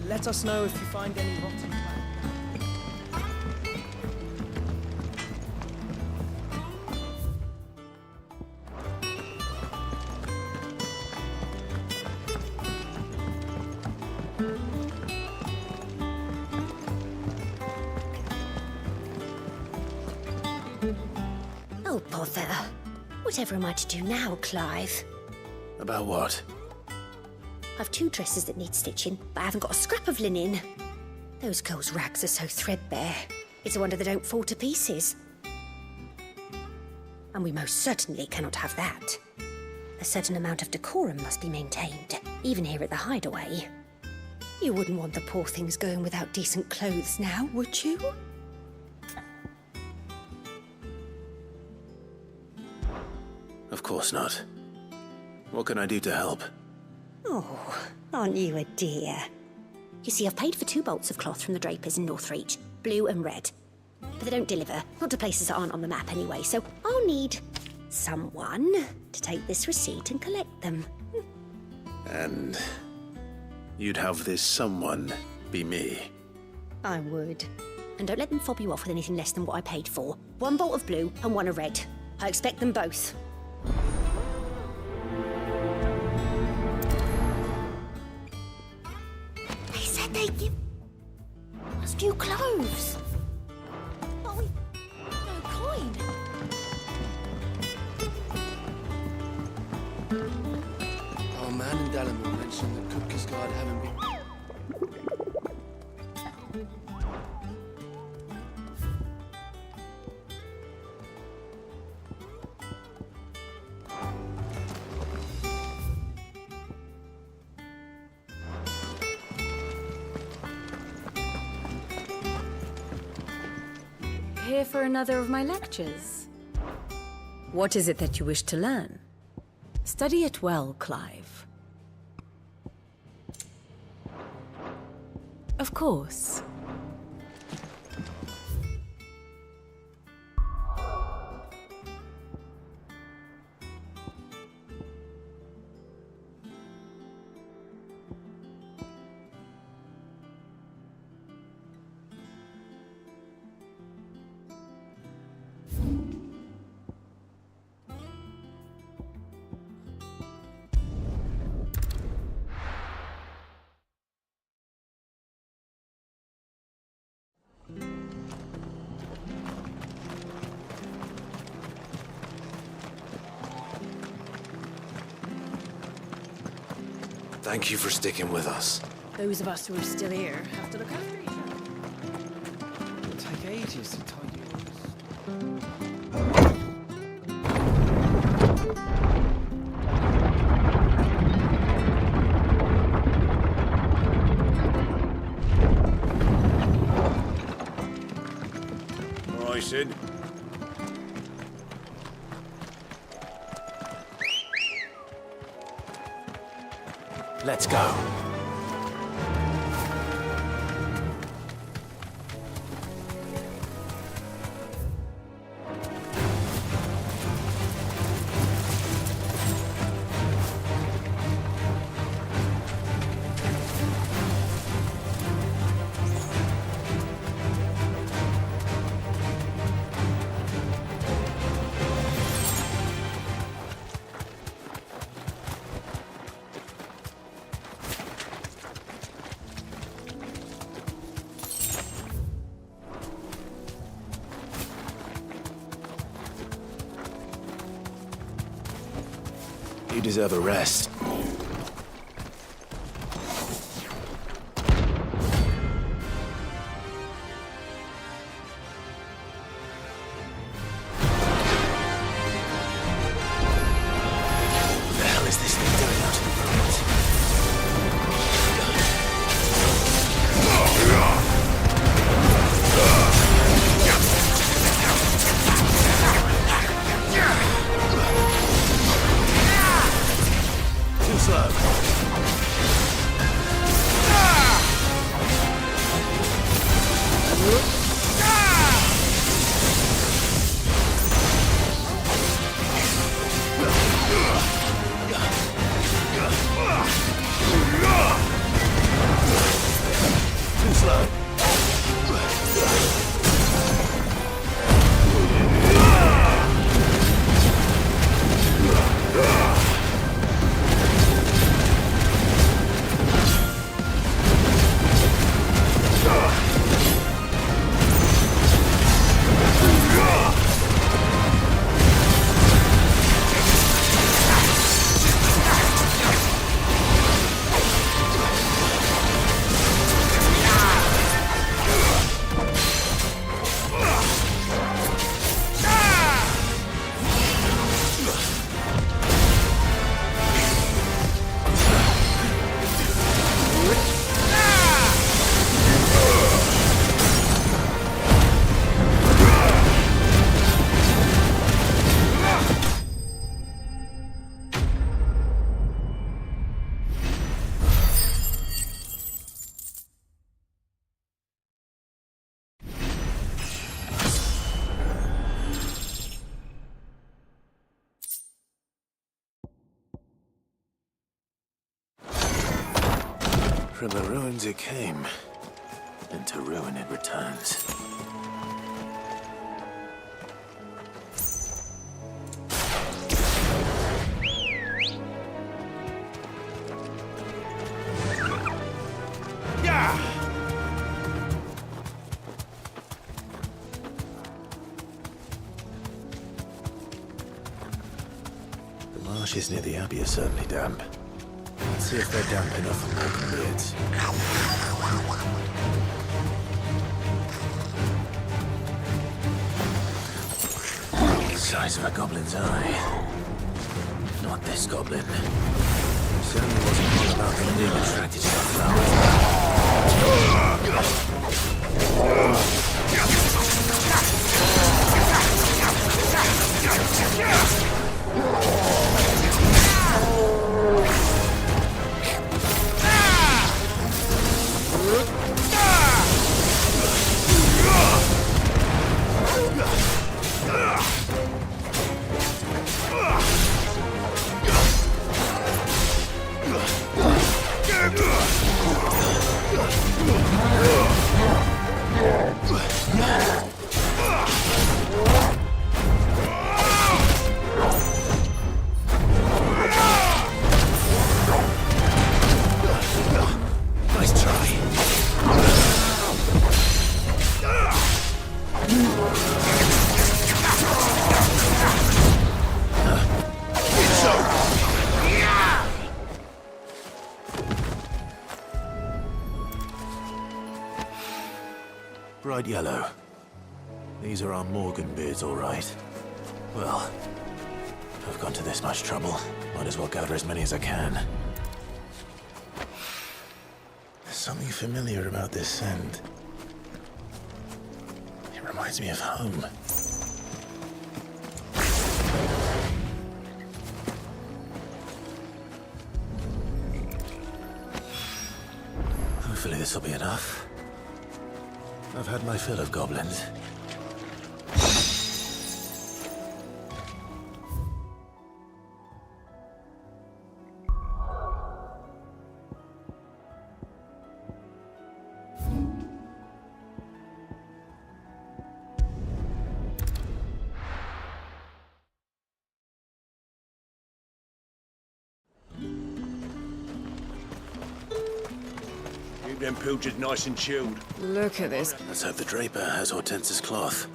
Q: Let us know if you find any rotten plants.
R: Oh, bother. Whatever am I to do now, Clive?
C: About what?
R: I've 2 dresses that need stitching, but I haven't got a scrap of linen. Those girls' rags are so threadbare. It's a wonder they don't fall to pieces. And we most certainly cannot have that. A certain amount of decorum must be maintained, even here at the hideaway. You wouldn't want the poor things going without decent clothes now, would you?
C: Of course not. What can I do to help?
R: Oh, aren't you a dear? You see, I've paid for 2 bolts of cloth from the drapers in Northreach, blue and red. But they don't deliver, not to places that aren't on the map anyway, so I'll need someone to take this receipt and collect them.
C: And you'd have this someone be me?
R: I would. And don't let them fob you off with anything less than what I paid for. 1 bolt of blue and 1 of red. I expect them both. They give us new clothes. But we no coin.
Q: Our man in Dalamore mentioned that Cooper's Guard haven't been...
B: Here for another of my lectures. What is it that you wish to learn? Study it well, Clive. Of course.
C: Thank you for sticking with us.
H: Those of us who are still here have to look after each other.
Q: It'll take ages to tidy all this.
E: Right, Sid.
C: Let's go. You deserve a rest. What the hell is this thing doing out in the Too slow. Too slow. From the ruins it came, and to ruin it returns. The marshes near the Abbey are certainly damp. Let's see if they're damp enough for walking beards. The size of a goblin's eye. Not this goblin. Certainly wasn't all about them being attracted to the flowers. bright yellow. These are our Morgan beards, all right. Well, I've gone to this much trouble. Might as well gather as many as I can. There's something familiar about this scent. It reminds me of home. Hopefully this will be enough. I've had my fill of goblins.
E: Keep them pilchards nice and chilled.
G: Look at this.
C: Let's hope the Draper has Hortense's cloth.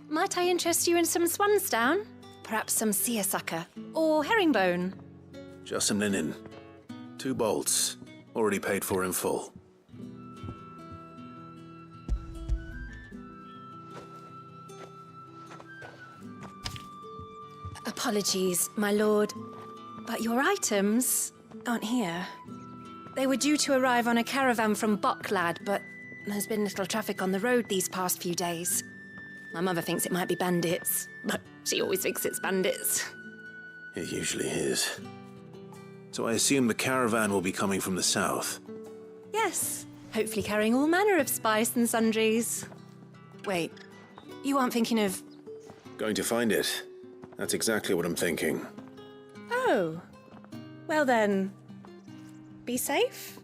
D: Might I interest you in some swansdown? Perhaps some seersucker or herringbone?
C: Just some linen. 2 bolts. Already paid for in full.
D: Apologies, my lord, but your items aren't here. They were due to arrive on a caravan from Bocklad, but there's been little traffic on the road these past few days. My mother thinks it might be bandits, but she always thinks it's bandits.
C: It usually is. So I assume the caravan will be coming from the south.
D: Yes, hopefully carrying all manner of spice and sundries. Wait, you aren't thinking of...
C: Going to find it. That's exactly what I'm thinking.
D: Oh, well then, be safe.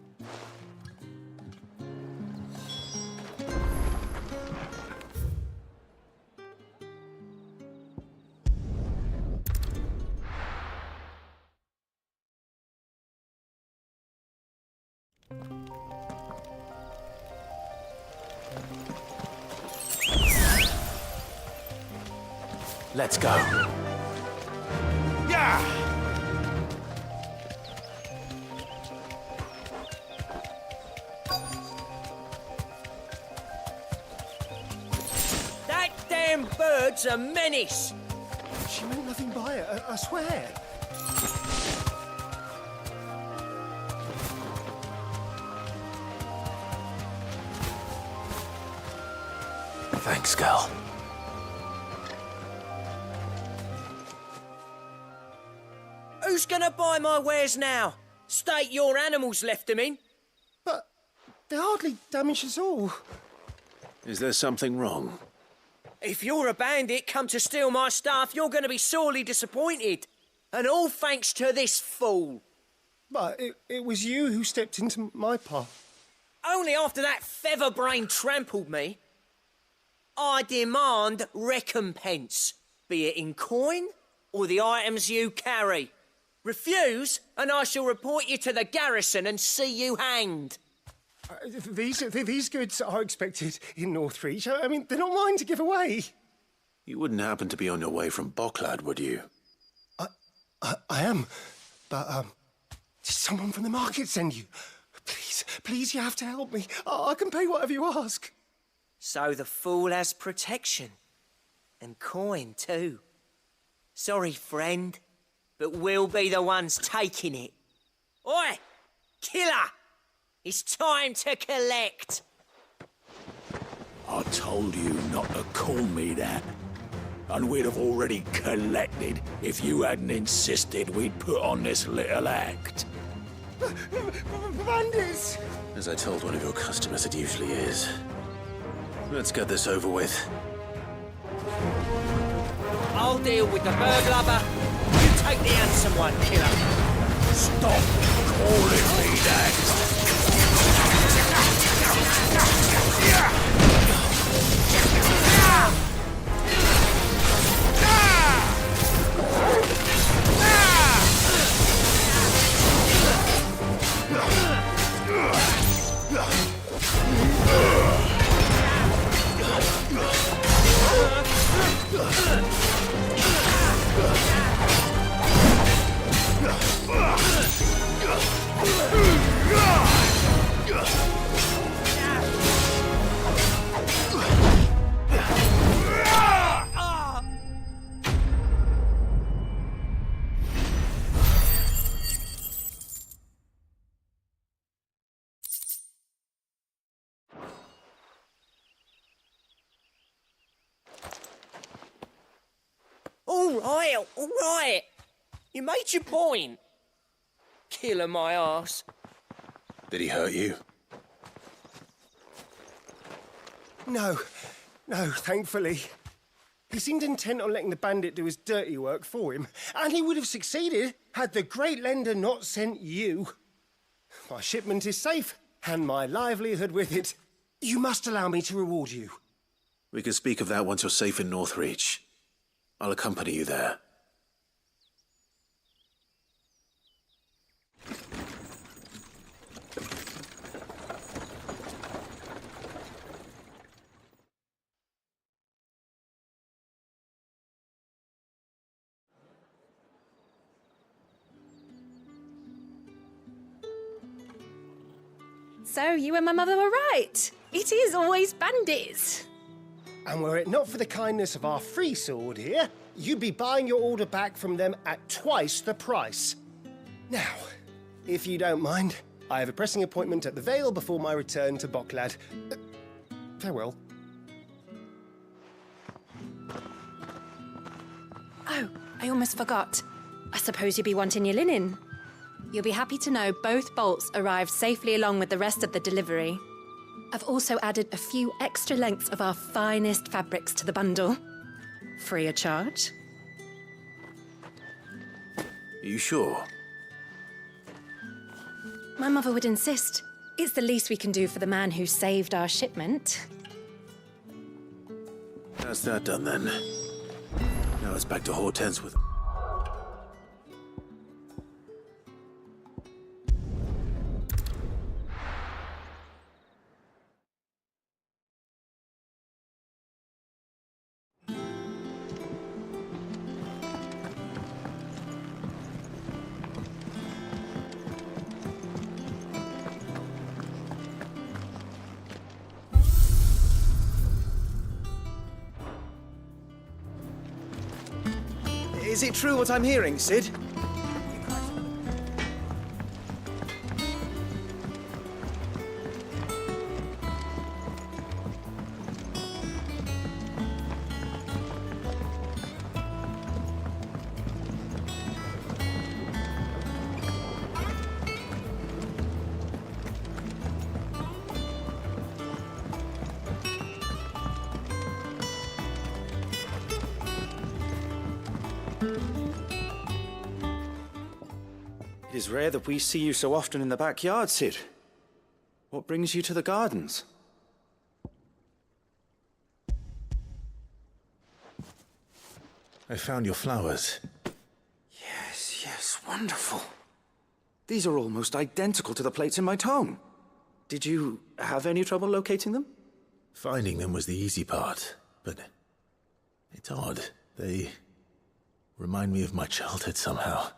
C: Let's go.
J: Yeah!
Q: That damn bird's a menace!
J: She meant nothing by it, I swear.
C: Thanks, girl.
Q: Who's gonna buy my wares now? State your animals left them in.
J: But they hardly damaged us all.
C: Is there something wrong?
Q: If you're a bandit come to steal my stuff, you're gonna be sorely disappointed. And all thanks to this fool.
J: But it was you who stepped into my path.
Q: Only after that feather-brain trampled me. I demand recompense, be it in coin or the items you carry. Refuse, and I shall report you to the garrison and see you hanged.
J: These goods are expected in Northreach. I mean, they're not mine to give away.
C: You wouldn't happen to be on your way from Bocklad, would you?
J: I am, but did someone from the market send you? Please, you have to help me. I can pay whatever you ask.
Q: So the fool has protection. And coin, too. Sorry, friend, but we'll be the ones taking it. Oi! Killer! It's time to collect!
S: I told you not to call me that. And we'd have already collected if you hadn't insisted we'd put on this little act.
J: Bandits!
C: As I told one of your customers, it usually is. Let's get this over with.
Q: I'll deal with the burglar. You take the handsome one, killer.
S: Stop calling me that!
Q: All right. You made your point. Killing my ass.
C: Did he hurt you?
J: No, thankfully. He seemed intent on letting the bandit do his dirty work for him, and he would have succeeded had the great lender not sent you. My shipment is safe, and my livelihood with it. You must allow me to reward you.
C: We can speak of that once you're safe in Northreach. I'll accompany you there.
F: So you and my mother were right. It is always bandits.
J: And were it not for the kindness of our free sword here, you'd be buying your order back from them at twice the price. Now, if you don't mind, I have a pressing appointment at the Vale before my return to Boklad. Farewell.
D: Oh, I almost forgot. I suppose you'll be wanting your linen. You'll be happy to know both bolts arrived safely along with the rest of the delivery. I've also added a few extra lengths of our finest fabrics to the bundle. Free of charge.
C: Are you sure?
D: My mother would insist. It's the least we can do for the man who saved our shipment.
C: That's that done then. Now it's back to Hortense with him.
P: Is it true what I'm hearing, Sid? It is rare that we see you so often in the backyard, Sid. What brings you to the gardens?
C: I found your flowers.
P: Yes, wonderful. These are almost identical to the plates in my tome. Did you have any trouble locating them?
C: Finding them was the easy part, but it's odd. They remind me of my childhood somehow.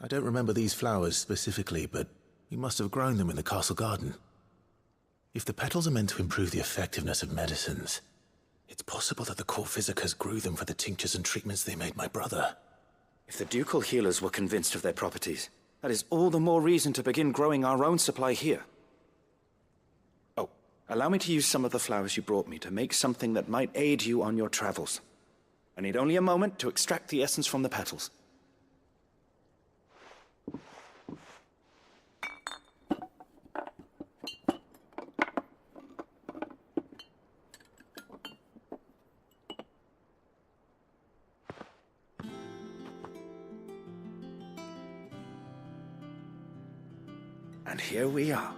C: I don't remember these flowers specifically, but you must have grown them in the castle garden. If the petals are meant to improve the effectiveness of medicines, it's possible that the court physicers grew them for the tinctures and treatments they made my brother.
P: If the ducal healers were convinced of their properties, that is all the more reason to begin growing our own supply here. Oh, allow me to use some of the flowers you brought me to make something that might aid you on your travels. I need only a moment to extract the essence from the petals. And here we are.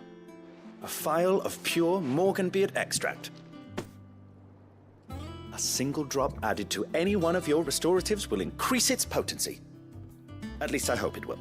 P: A phial of pure Morganbeard extract. A single drop added to any one of your restoratives will increase its potency. At least I hope it will.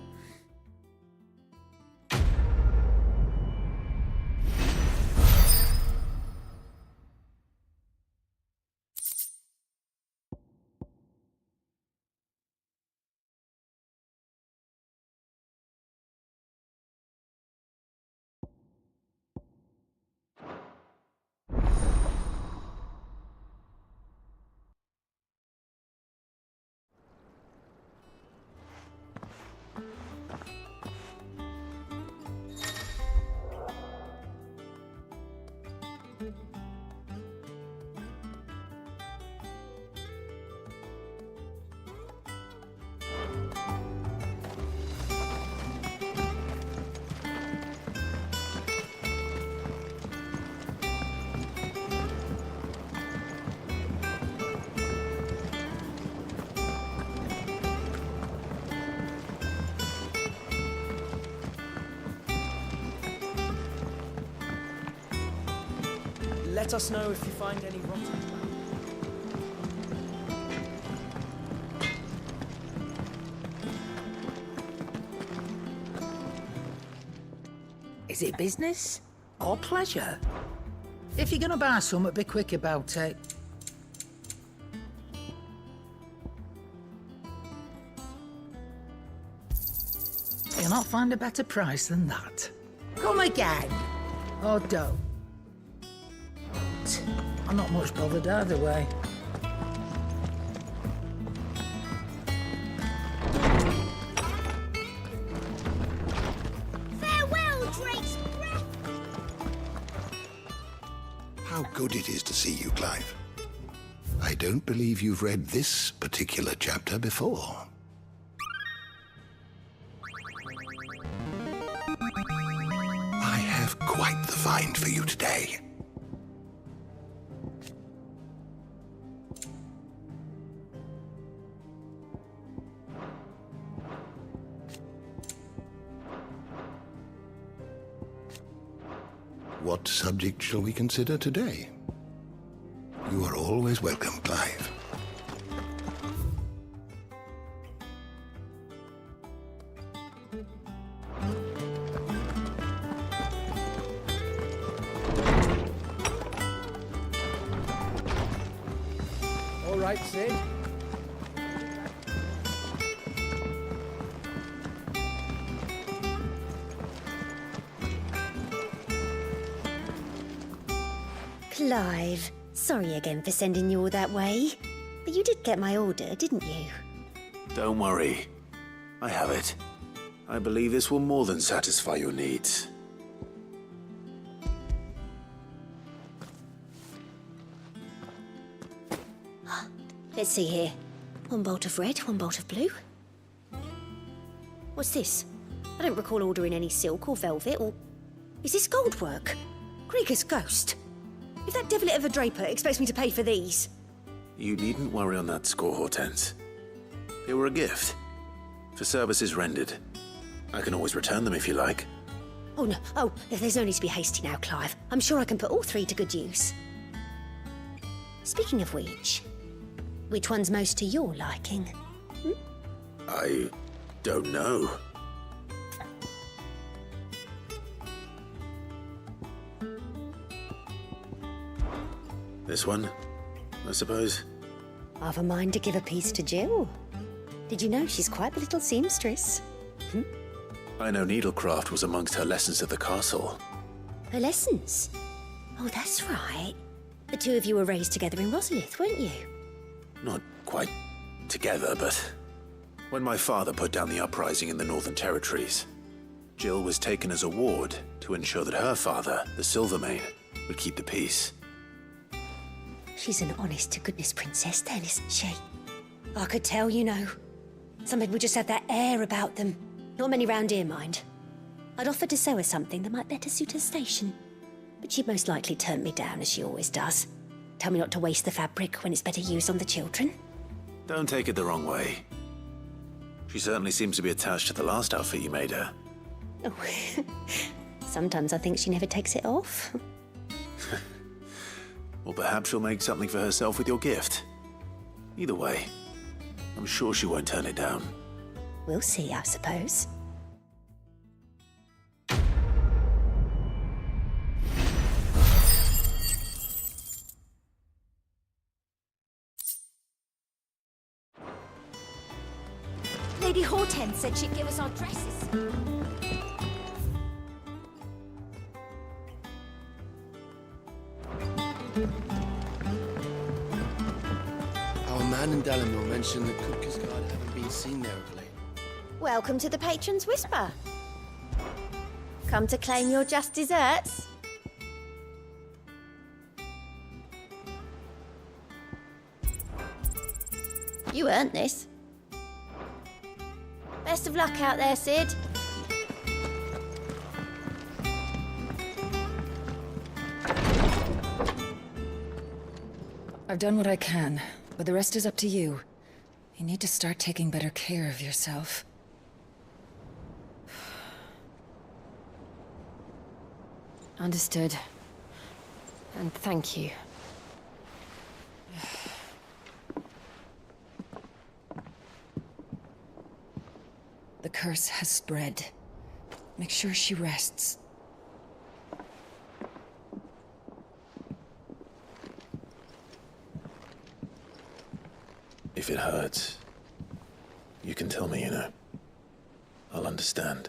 Q: let us know if you find any rotten plants.
O: Is it business or pleasure? If you're gonna buy something, be quick about it. You'll not find a better price than that. Come again, or don't. I'm not much bothered either way.
R: Farewell, Drake's breath!
T: How good it is to see you, Clive. I don't believe you've read this particular chapter before. I have quite the find for you today. What subject shall we consider today? You are always welcome, Clive.
O: All right, Sid.
R: Clive, sorry again for sending you all that way. But you did get my order, didn't you?
C: Don't worry. I have it. I believe this will more than satisfy your needs.
R: Let's see here. One bolt of red, one bolt of blue. What's this? I don't recall ordering any silk or velvet or... Is this gold work? Krieger's ghost. If that devilet of a draper expects me to pay for these...
C: You needn't worry on that score, Hortense. They were a gift. For services rendered. I can always return them if you like.
R: Oh no, oh, there's no need to be hasty now, Clive. I'm sure I can put all three to good use. Speaking of which one's most to your liking?
C: I don't know. This one, I suppose.
R: I've a mind to give a piece to Jill. Did you know she's quite the little seamstress?
C: I know needlecraft was amongst her lessons at the castle.
R: Her lessons? Oh, that's right. The two of you were raised together in Rosalith, weren't you?
C: Not quite together, but when my father put down the uprising in the Northern Territories, Jill was taken as a ward to ensure that her father, the Silvermane, would keep the peace.
R: She's an honest-to-goodness princess then, isn't she? I could tell, you know. Some people just have that air about them. Not many round here, mind. I'd offered to sew her something that might better suit her station. But she'd most likely turn me down, as she always does. Tell me not to waste the fabric when it's better used on the children.
C: Don't take it the wrong way. She certainly seems to be attached to the last outfit you made her.
R: Oh, sometimes I think she never takes it off.
C: Or perhaps she'll make something for herself with your gift. Either way, I'm sure she won't turn it down.
R: We'll see, I suppose.
B: Lady Hortense said she'd give us our dresses.
U: Our man in Dalamore mentioned that Kupka's guard haven't been seen there of late.
R: Welcome to the Patron's Whisper. Come to claim your just desserts? You earned this. Best of luck out there, Sid.
V: I've done what I can, but the rest is up to you. You need to start taking better care of yourself.
D: Understood. And thank you.
V: The curse has spread. Make sure she rests.
C: If it hurts, you can tell me, you know. I'll understand.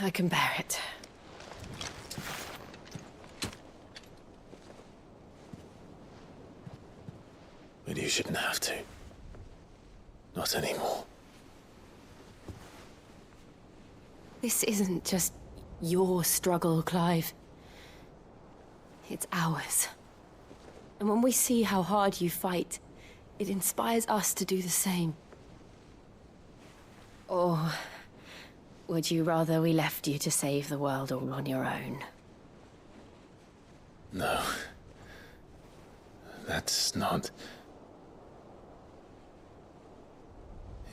D: I can bear it.
C: But you shouldn't have to. Not anymore.
D: This isn't just your struggle, Clive. It's ours. And when we see how hard you fight, it inspires us to do the same. Or would you rather we left you to save the world all on your own?
C: No. That's not...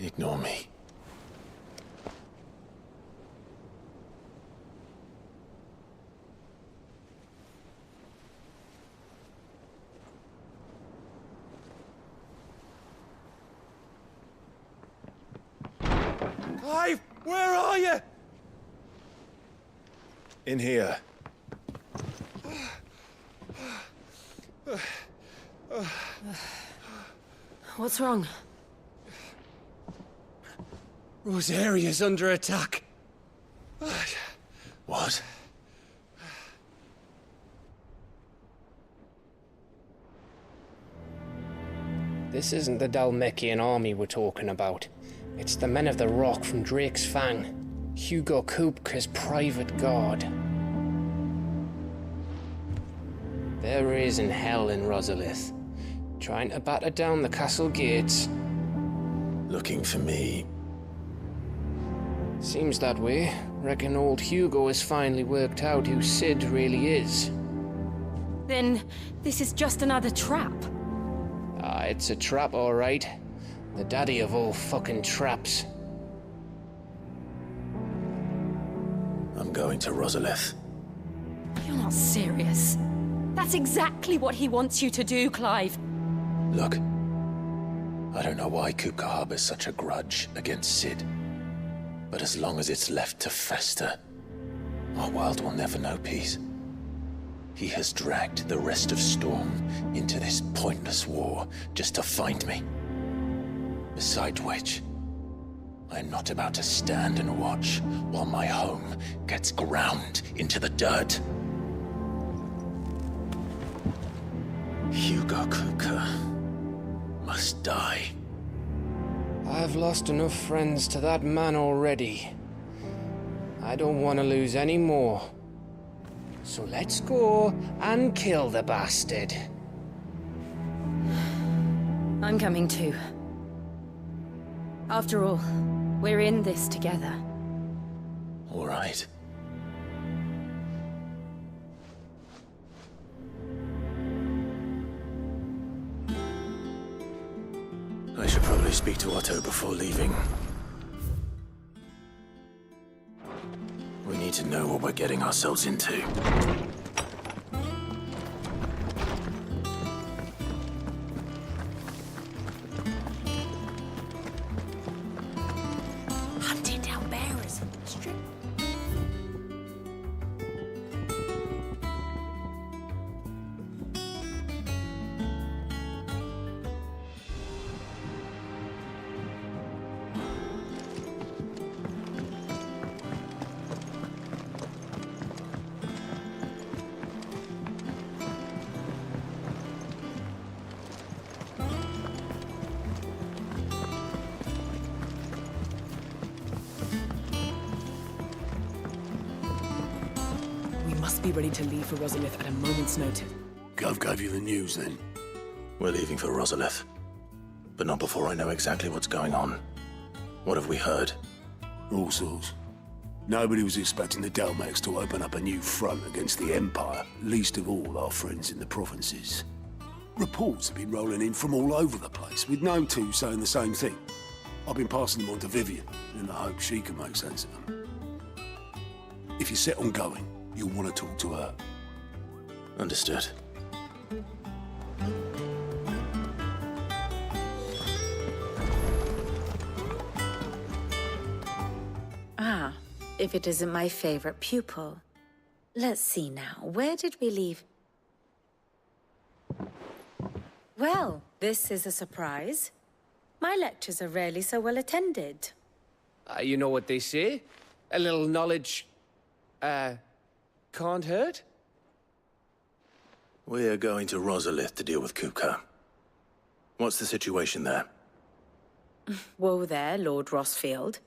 C: Ignore me.
J: Clive, where are you?
C: In here.
D: What's wrong?
J: Rosaria's under attack.
C: What?
A: This isn't the Dalmekian army we're talking about. It's the men of the Rock from Drake's Fang. Hugo Kupka's private guard. There is in hell in Rosalith, trying to batter down the castle gates.
C: Looking for me.
A: Seems that way. Reckon old Hugo has finally worked out who Sid really is.
D: Then this is just another trap.
A: Ah, it's a trap, all right. The daddy of all fucking traps.
C: I'm going to Rosalith.
D: You're not serious. That's exactly what he wants you to do, Clive.
C: Look, I don't know why Kupka harbors such a grudge against Sid. But as long as it's left to fester, our world will never know peace. He has dragged the rest of Storm into this pointless war just to find me. Besides which, I'm not about to stand and watch while my home gets ground into the dirt. Hugo Kupka must die.
A: I've lost enough friends to that man already. I don't want to lose any more. So let's go and kill the bastard.
D: I'm coming too. After all, we're in this together.
C: All right. I should probably speak to Otto before leaving. We need to know what we're getting ourselves into.
R: Hunting down bearers.
I: Be ready to leave for Rosalith at a moment's notice.
S: Gov gave you the news, then?
C: We're leaving for Rosalith. But not before I know exactly what's going on. What have we heard?
S: All sorts. Nobody was expecting the Dalmaks to open up a new front against the Empire, least of all our friends in the provinces. Reports have been rolling in from all over the place, with no two saying the same thing. I've been passing them on to Vivian, in the hope she can make sense of them. If you're set on going, you'll want to talk to her.
C: Understood.
B: Ah, if it isn't my favorite pupil. Let's see now, where did we leave? Well, this is a surprise. My lectures are rarely so well attended.
A: You know what they say? A little knowledge, can't hurt?
C: We're going to Rosalith to deal with Kupka. What's the situation there?
B: Whoa there, Lord Rossfield.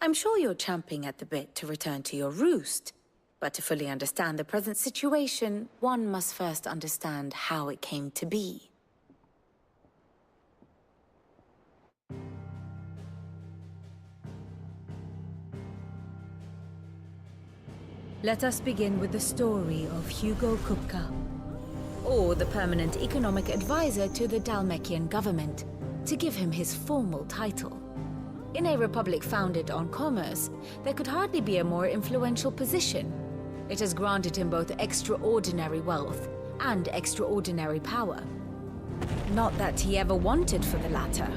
B: I'm sure you're champing at the bit to return to your roost. But to fully understand the present situation, one must first understand how it came to be. Let us begin with the story of Hugo Kupka, or the permanent economic advisor to the Dalmekian government, to give him his formal title. In a republic founded on commerce, there could hardly be a more influential position. It has granted him both extraordinary wealth and extraordinary power. Not that he ever wanted for the latter.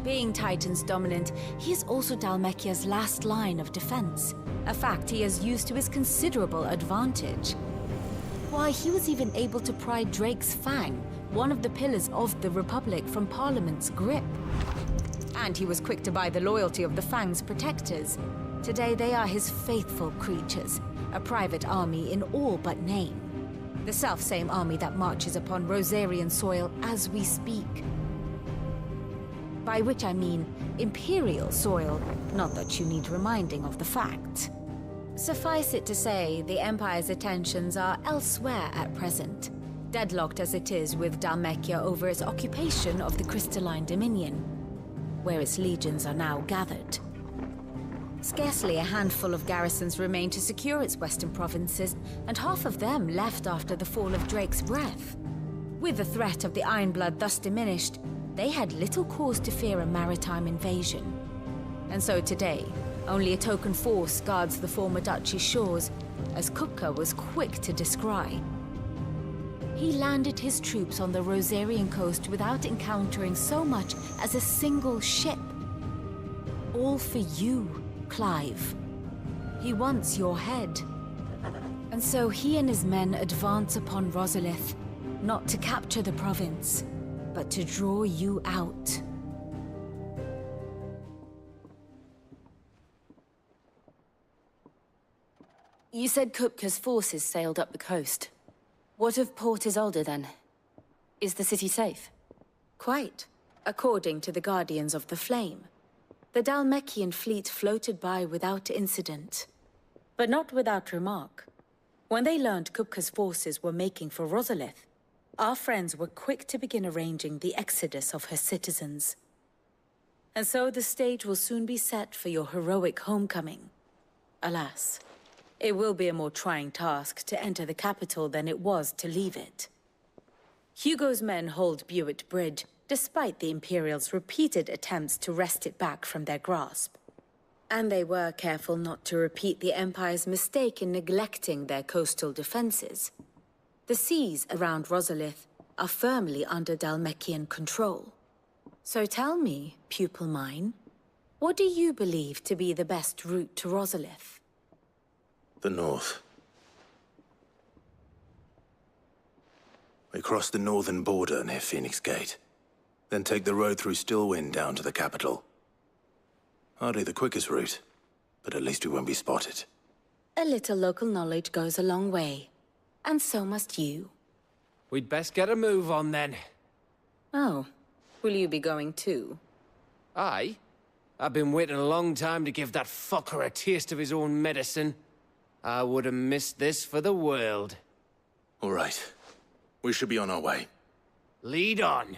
B: Being Titan's dominant, he is also Dalmekia's last line of defense, a fact he has used to his considerable advantage. Why, he was even able to pry Drake's Fang, one of the pillars of the Republic, from Parliament's grip. And he was quick to buy the loyalty of the Fang's protectors. Today they are his faithful creatures, a private army in all but name. The self-same army that marches upon Rosarian soil as we speak. By which I mean Imperial soil, not that you need reminding of the fact. Suffice it to say, the Empire's attentions are elsewhere at present, deadlocked as it is with Dalmekia over its occupation of the Crystalline Dominion, where its legions are now gathered. Scarcely a handful of garrisons remain to secure its western provinces, and half of them left after the fall of Drake's Breath. With the threat of the Ironblood thus diminished, they had little cause to fear a maritime invasion. And so today, only a token force guards the former duchy's shores, as Kupka was quick to descry. He landed his troops on the Rosarian coast without encountering so much as a single ship. All for you, Clive. He wants your head. And so he and his men advance upon Rosalith, not to capture the province, but to draw you out. You said Kupka's forces sailed up the coast. What of Port Isolde, then? Is the city safe? Quite, according to the Guardians of the Flame. The Dalmekian fleet floated by without incident. But not without remark. When they learned Kupka's forces were making for Rosalith, our friends were quick to begin arranging the exodus of her citizens. And so the stage will soon be set for your heroic homecoming. Alas, it will be a more trying task to enter the capital than it was to leave it. Hugo's men hold Buet Bridge, despite the Imperials' repeated attempts to wrest it back from their grasp. And they were careful not to repeat the Empire's mistake in neglecting their coastal defenses. The seas around Rosalith are firmly under Dalmekian control. So tell me, pupil mine, what do you believe to be the best route to Rosalith?
C: The north. We cross the northern border near Phoenix Gate, then take the road through Stillwind down to the capital. Hardly the quickest route, but at least we won't be spotted.
B: A little local knowledge goes a long way, and so must you.
A: We'd best get a move on then.
B: Oh, will you be going too?
A: Aye. I've been waiting a long time to give that fucker a taste of his own medicine. I would have missed this for the world.
C: All right. We should be on our way.
A: Lead on.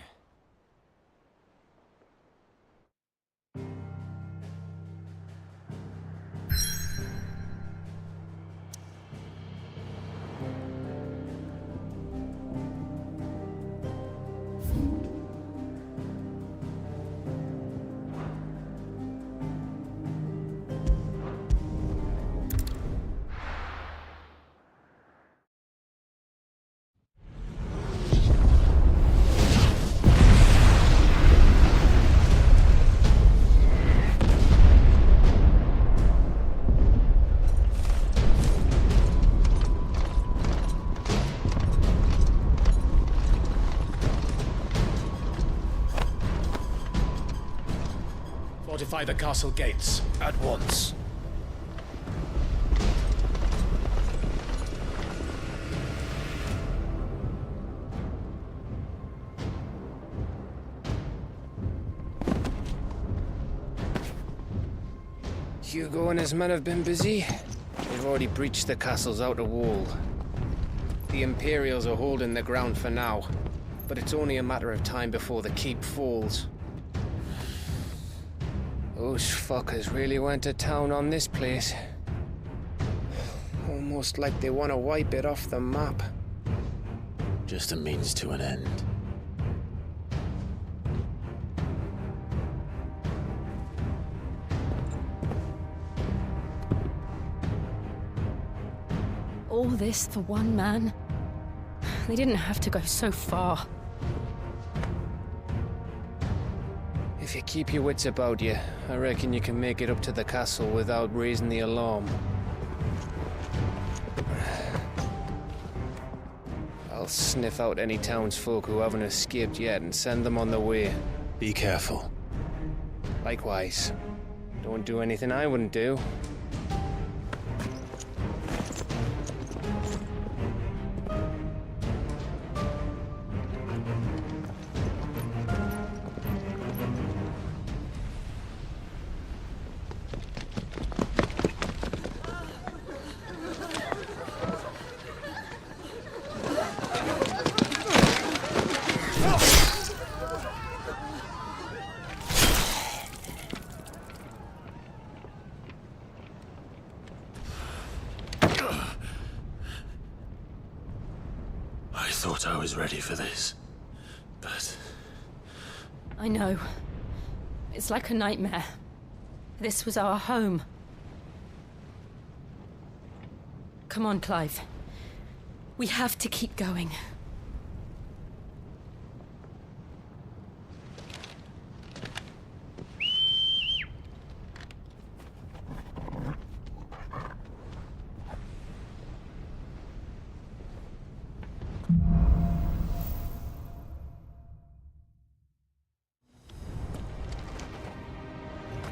L: Fortify the castle gates, at once.
A: Hugo and his men have been busy. They've already breached the castle's outer wall. The Imperials are holding the ground for now, but it's only a matter of time before the keep falls. Those fuckers really went to town on this place. Almost like they want to wipe it off the map.
C: Just a means to an end.
D: All this for one man? They didn't have to go so far.
A: If you keep your wits about you, I reckon you can make it up to the castle without raising the alarm. I'll sniff out any townsfolk who haven't escaped yet and send them on their way.
C: Be careful.
A: Likewise. Don't do anything I wouldn't do.
C: I thought I was ready for this, but...
D: I know. It's like a nightmare. This was our home. Come on, Clive. We have to keep going.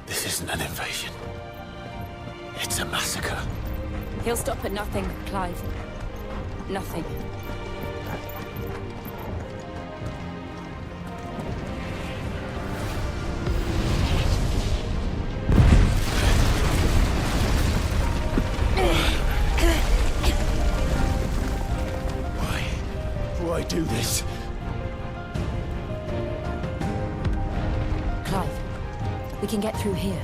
C: This isn't an invasion. It's a massacre.
D: He'll stop at nothing, Clive. Nothing.
L: Why do this?
D: Clive, we can get through here.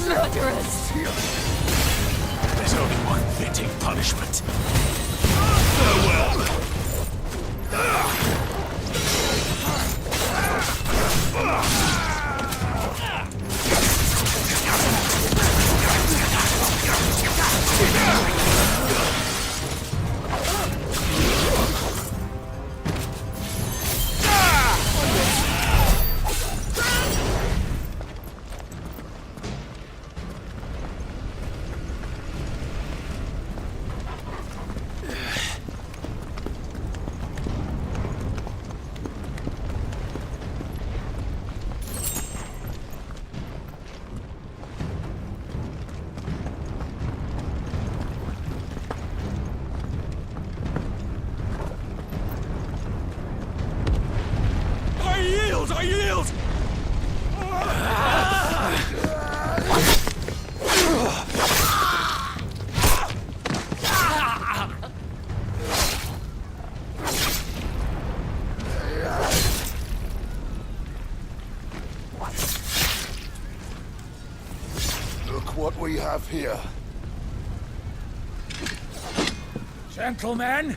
D: Murderers!
C: There's only one fitting punishment. Farewell!
L: I yield!
K: Look what we have here.
L: Gentlemen!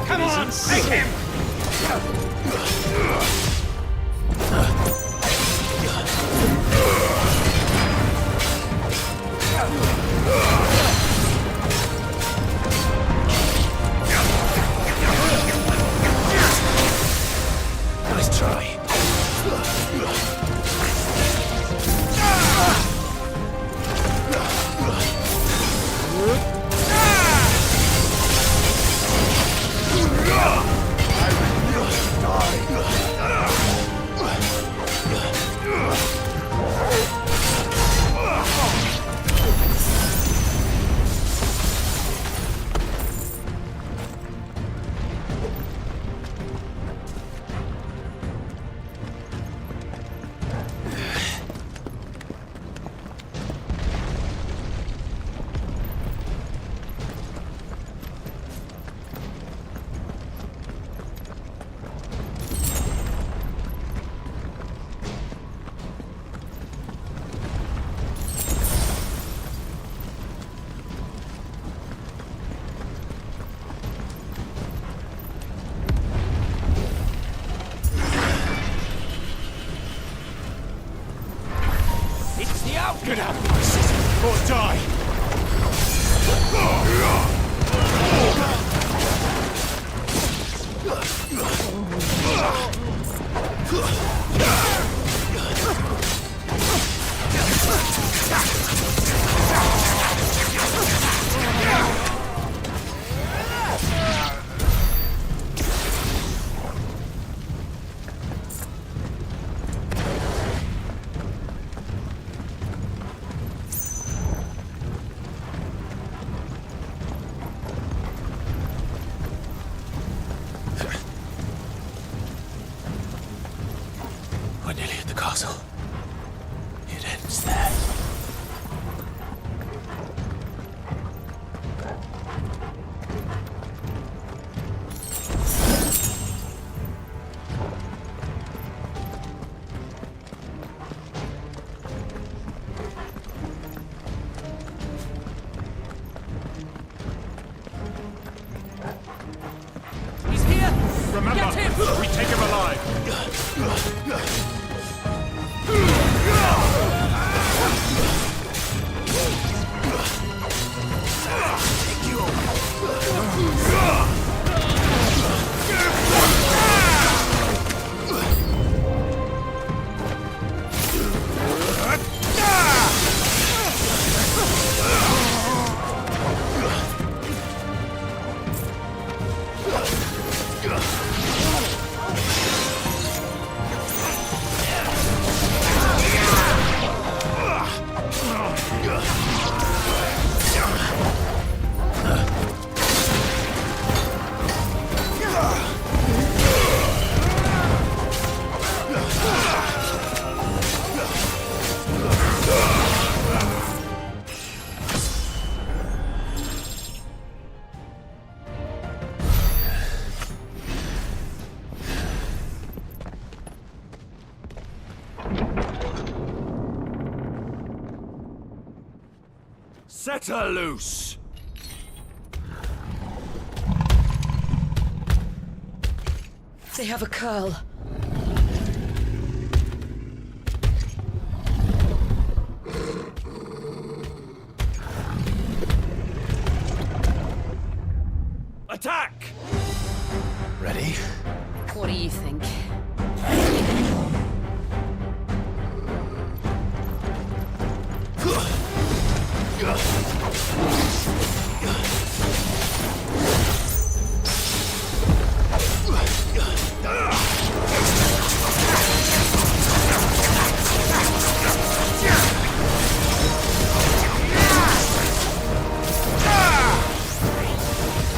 L: Come on, take him!
A: Nice try.
L: Get out of my city or die!
A: We're nearly at the castle. It ends there.
L: He's here! Remember, get him! We take him alive! Set her loose!
G: They have a curl.
L: Attack!
C: Ready?
B: What do you think?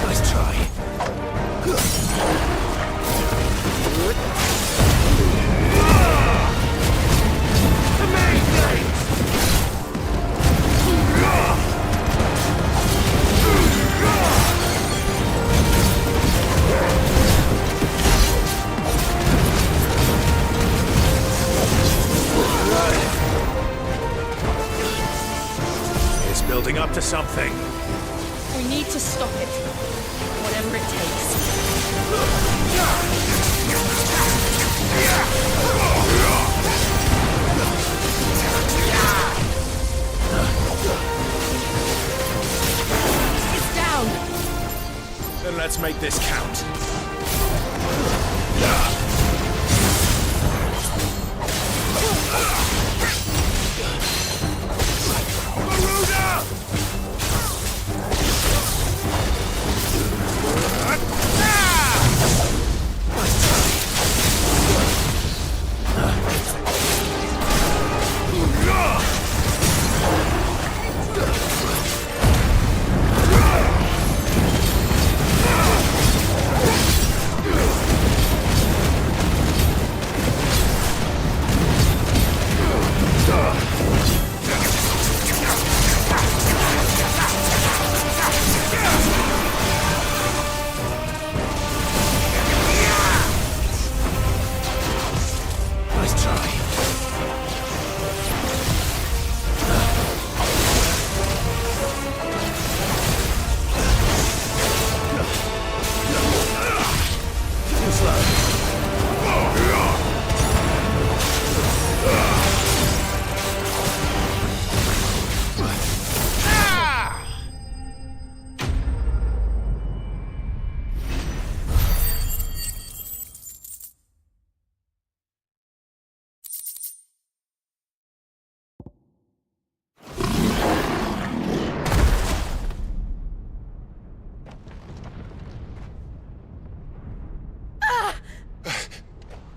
C: Nice try.
L: It's building up to something.
H: We need to stop it. Whatever it takes. It's down!
L: Then let's make this count.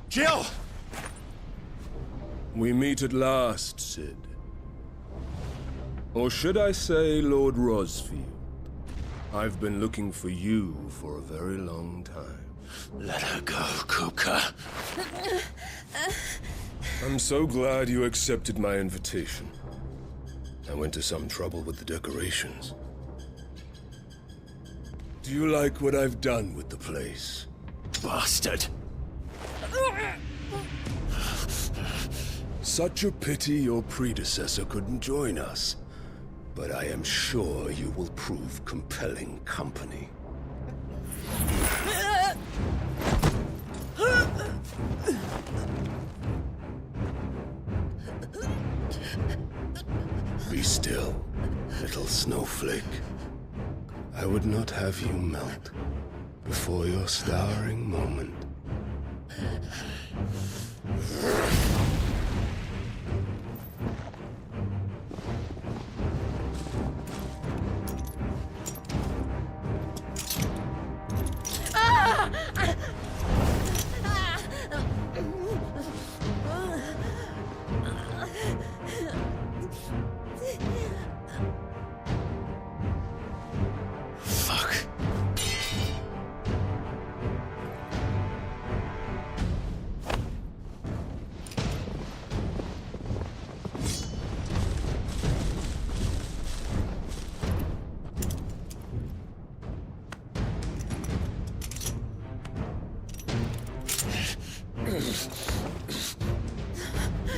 S: Jill! We meet at last, Sid. Or should I say, Lord Rosfield? I've been looking for you for a very long time.
C: Let her go, Kuka.
S: I'm so glad you accepted my invitation. I went to some trouble with the decorations. Do you like what I've done with the place?
C: Bastard!
S: Such a pity your predecessor couldn't join us. But I am sure you will prove compelling company. Be still, little snowflake. I would not have you melt before your starring moment.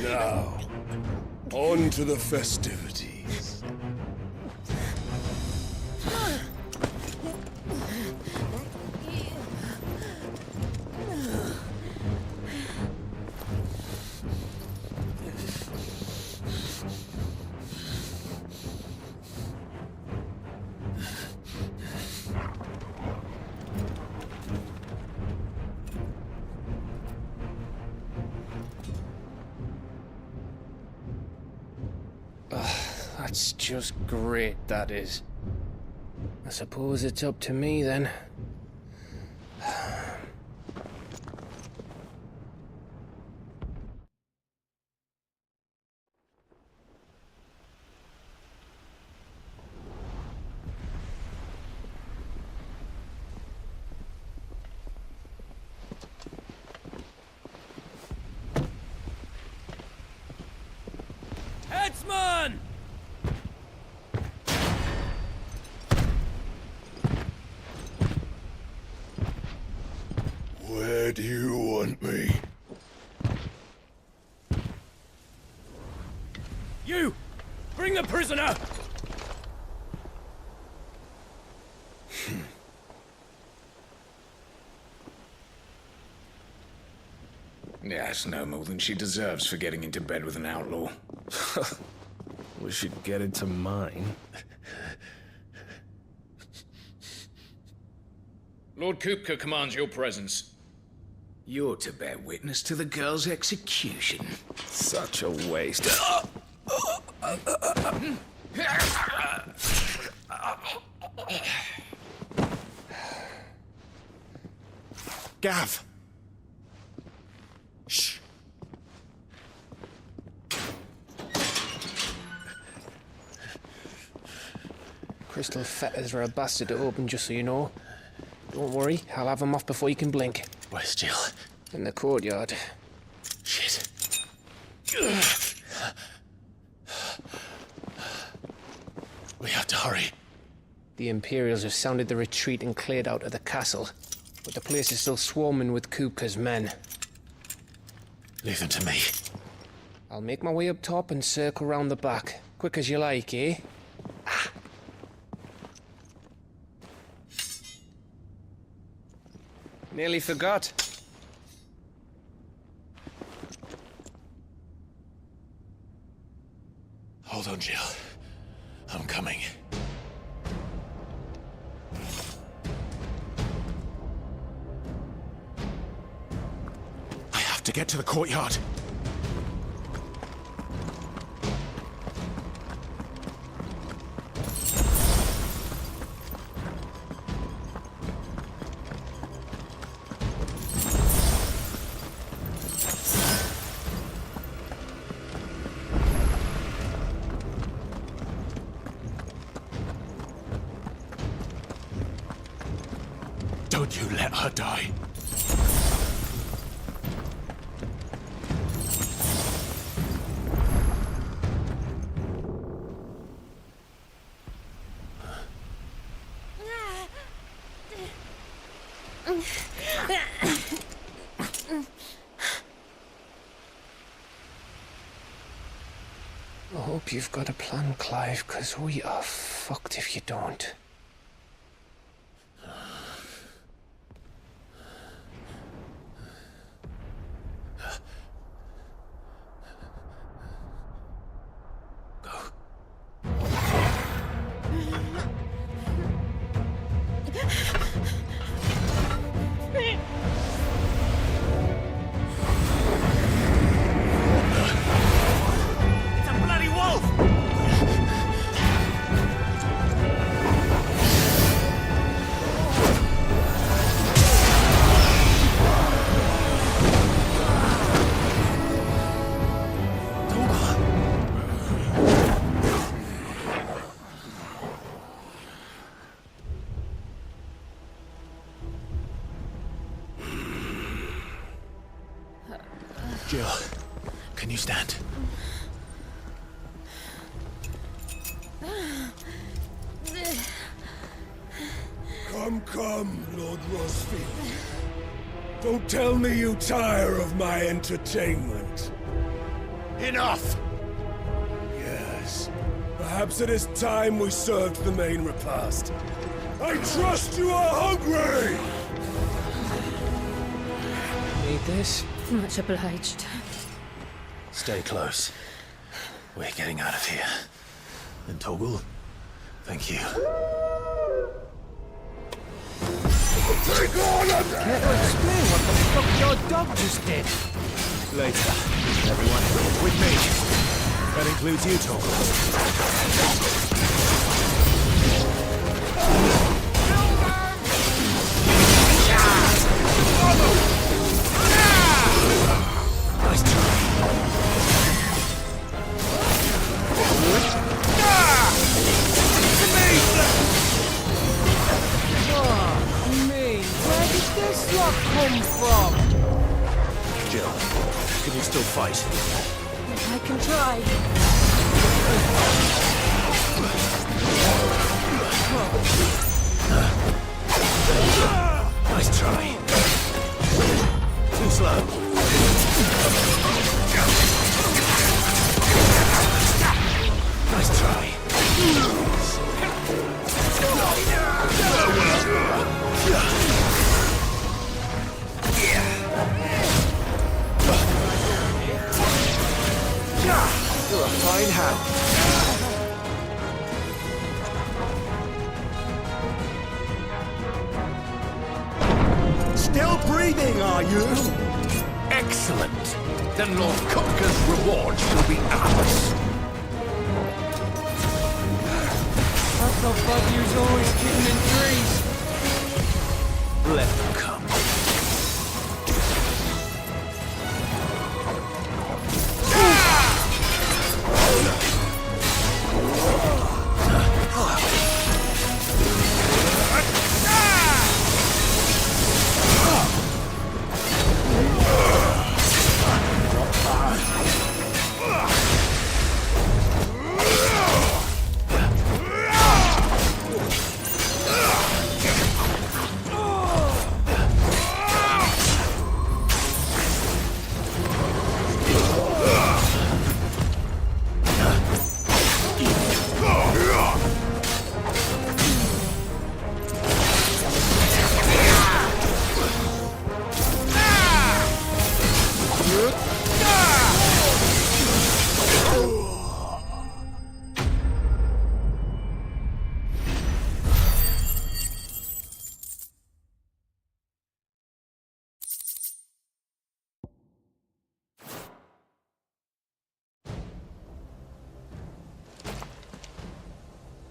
S: Now, on to the festivities.
A: That's just great, that is. I suppose it's up to me then.
L: Headsman!
K: Where do you want me?
L: You! Bring the prisoner!
M: That's no more than she deserves for getting into bed with an outlaw.
N: We should get into mine.
M: Lord Kupka commands your presence. You're to bear witness to the girl's execution.
N: Such a waste.
J: Gav! Shh.
A: Crystal fetters are a bastard to open, just so you know. Don't worry, I'll have them off before you can blink.
C: Where's Jill?
A: In the courtyard.
C: Shit. We have to hurry.
A: The Imperials have sounded the retreat and cleared out of the castle, but the place is still swarming with Kupka's men.
C: Leave them to me.
A: I'll make my way up top and circle round the back. Quick as you like, eh? Nearly forgot.
C: Hold on, Jill. I'm coming. I have to get to the courtyard. Don't you let her die.
A: I hope you've got a plan, Clive, because we are fucked if you don't. Jill, can you stand?
S: Come, Lord Rosfield. Don't tell me you tire of my entertainment.
C: Enough!
S: Yes. Perhaps it is time we served the main repast. I trust you are hungry!
A: Need this?
D: Much obliged.
C: Stay close. We're getting out of here. And Toggle, thank you.
S: Take on
L: Care to explain what the fuck your dog just did?
N: Later. Everyone, with me. That includes you, Toggle.
L: Jill, can you still fight?
H: I can try.
L: Nice try. Too slow. Nice try. You're a fine hound.
S: Still breathing, are you?
L: Excellent. Then Lord Kupka's reward shall be ours.
E: I thought Buggy was always kicking in trees.
L: Let them come.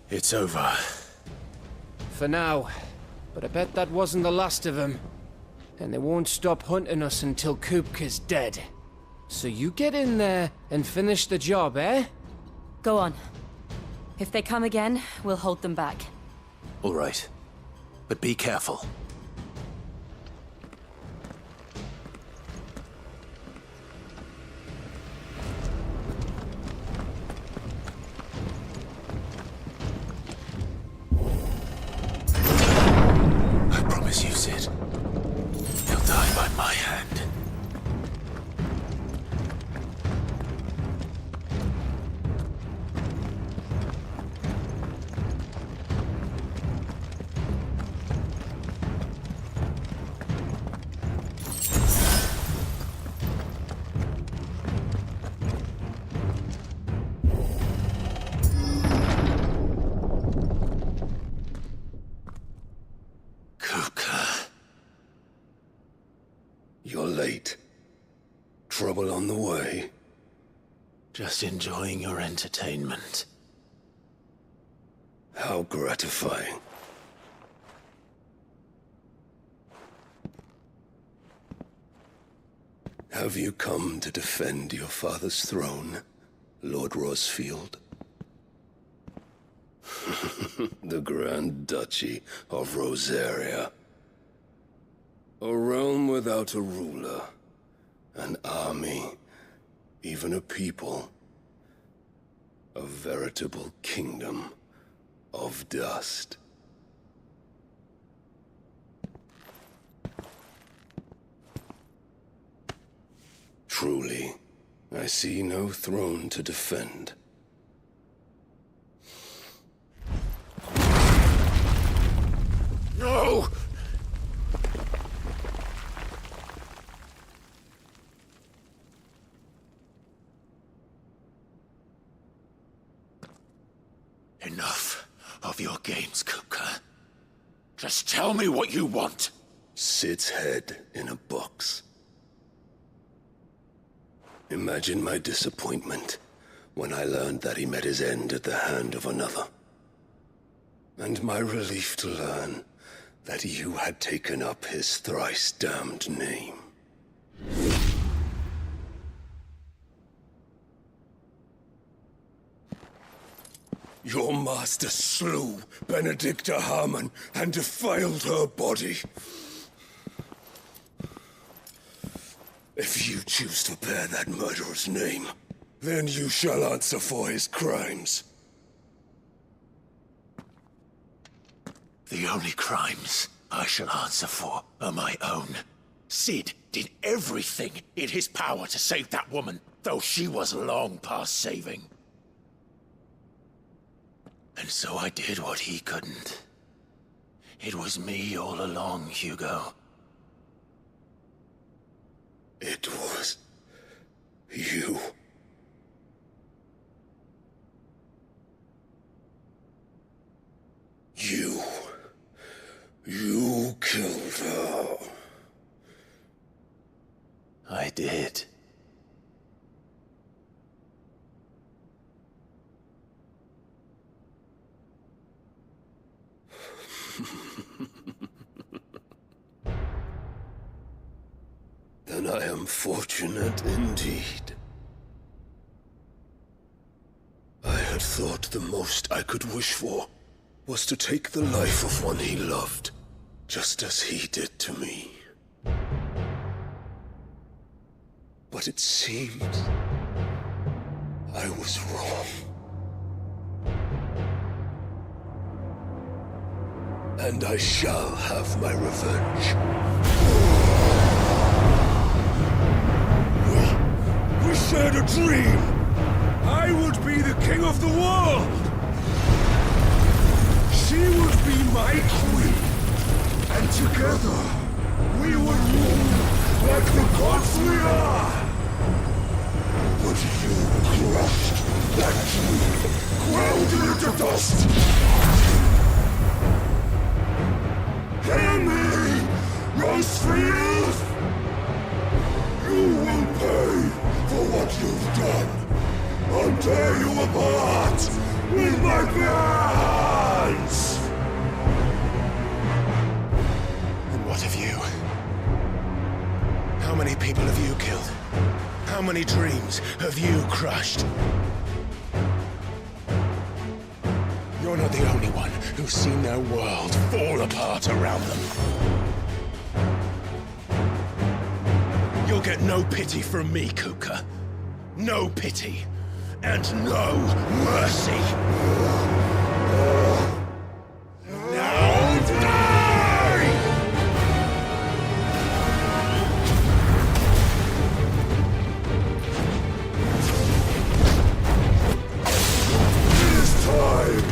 C: It's over.
A: For now. But I bet that wasn't the last of them. And they won't stop hunting us until Kupka's dead. So you get in there and finish the job, eh?
D: Go on. If they come again, we'll hold them back.
C: All right. But be careful. I promise you, Sid. He'll die by my hand.
S: You're late. Trouble on the way?
C: Just enjoying your entertainment.
S: How gratifying. Have you come to defend your father's throne, Lord Rosfield? The Grand Duchy of Rosaria. A realm without a ruler, an army, even a people. A veritable kingdom of dust. Truly, I see no throne to defend.
L: No! Enough of your games, Kupka. Just tell me what you want.
S: Sid's head in a box. Imagine my disappointment
T: when I learned that he met his end at the hand of another. And my relief to learn that you had taken up his thrice-damned name. Your master slew Benedicta Harmon and defiled her body. If you choose to bear that murderer's name, then you shall answer for his crimes.
L: The only crimes I shall answer for are my own. Sid did everything in his power to save that woman, though she was long past saving. And so I did what he couldn't. It was me all along, Hugo.
T: It was you. You killed her.
L: I did.
T: Then I am fortunate indeed. I had thought the most I could wish for was to take the life of one he loved, just as he did to me. But it seems I was wrong. And I shall have my revenge. We shared a dream! I would be the king of the world! She would be my queen! And together, we would rule like the gods we are! But you crushed that dream, ground it into dust! Hear me, Rosefield! You will pay for what you've done. I'll tear you apart with my bare hands!
A: And what of you? How many people have you killed? How many dreams have you crushed? You're not the only one who's seen their world fall apart around them. You'll get no pity from me, Kuka. No pity. And no mercy. Now die!
T: It is time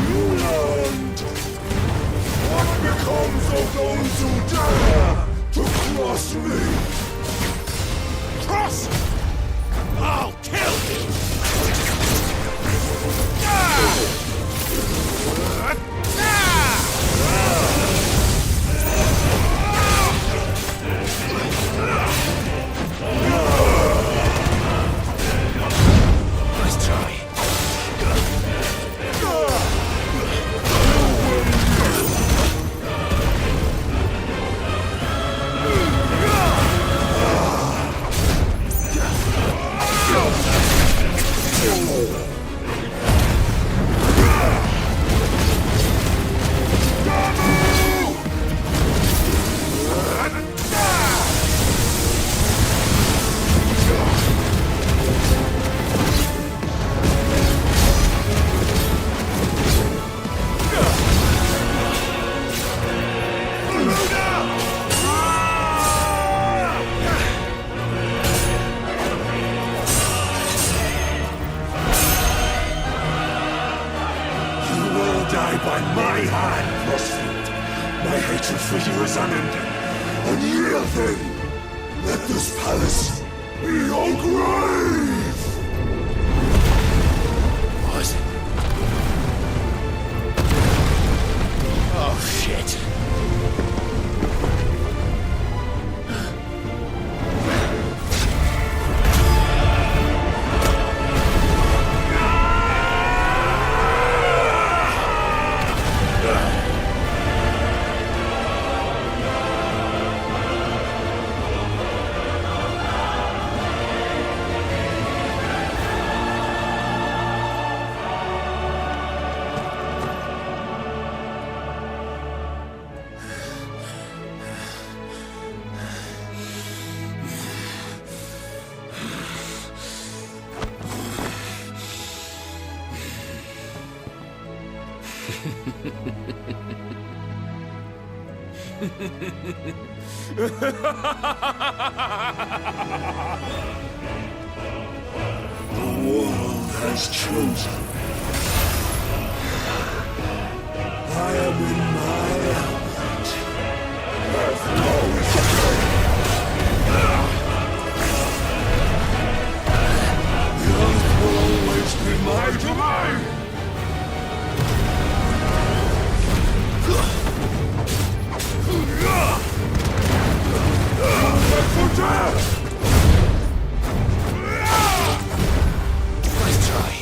T: you learned what becomes of those who dare to cross me.
L: Cross! I'll kill you! Nice try.
T: By my hand, Rosefield. My hatred for you is unending. And yield then, let this palace be your grave!
L: What? Oh, shit.
T: The world has chosen. I am in my element. Earth law is the earth will always be my domain! For death!
L: Nice try.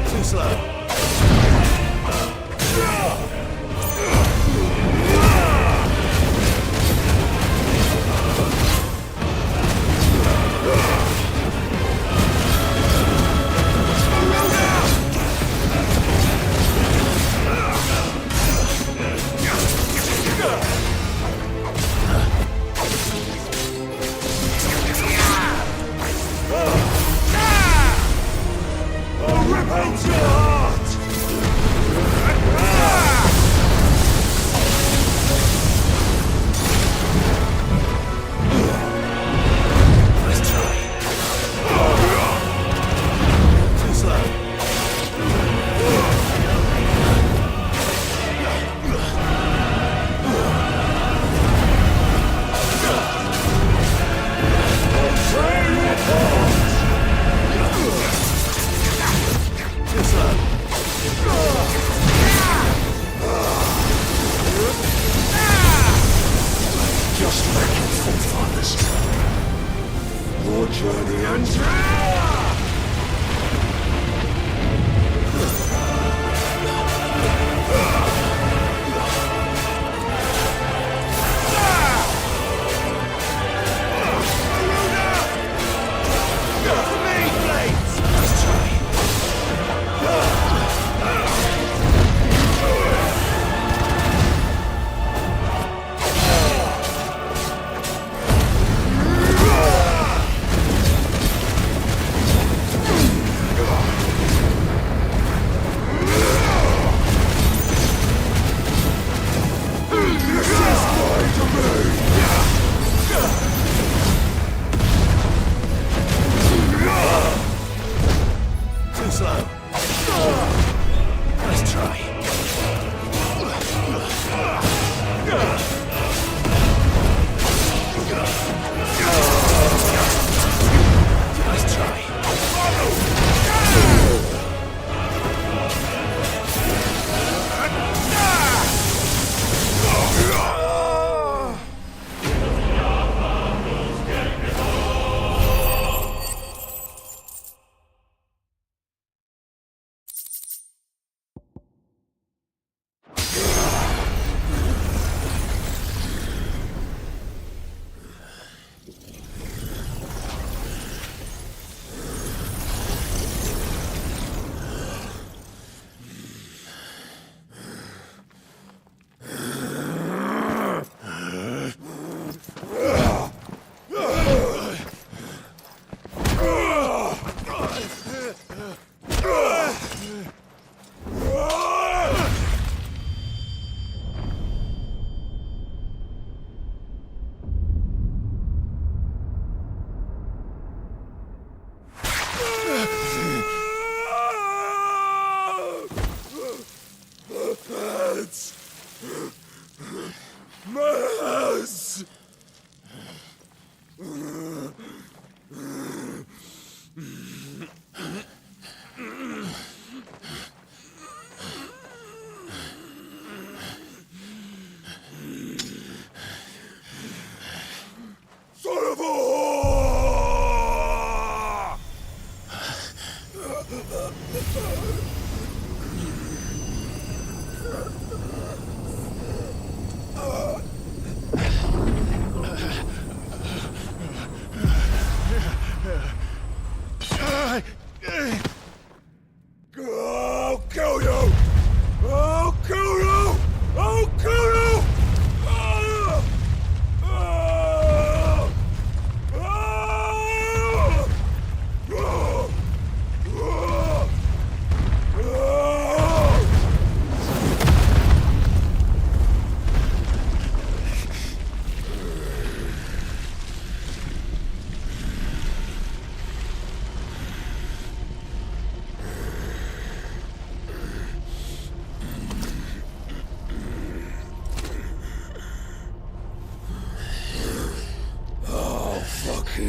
L: Too slow.
T: Just like your forefathers. Your journey ends here!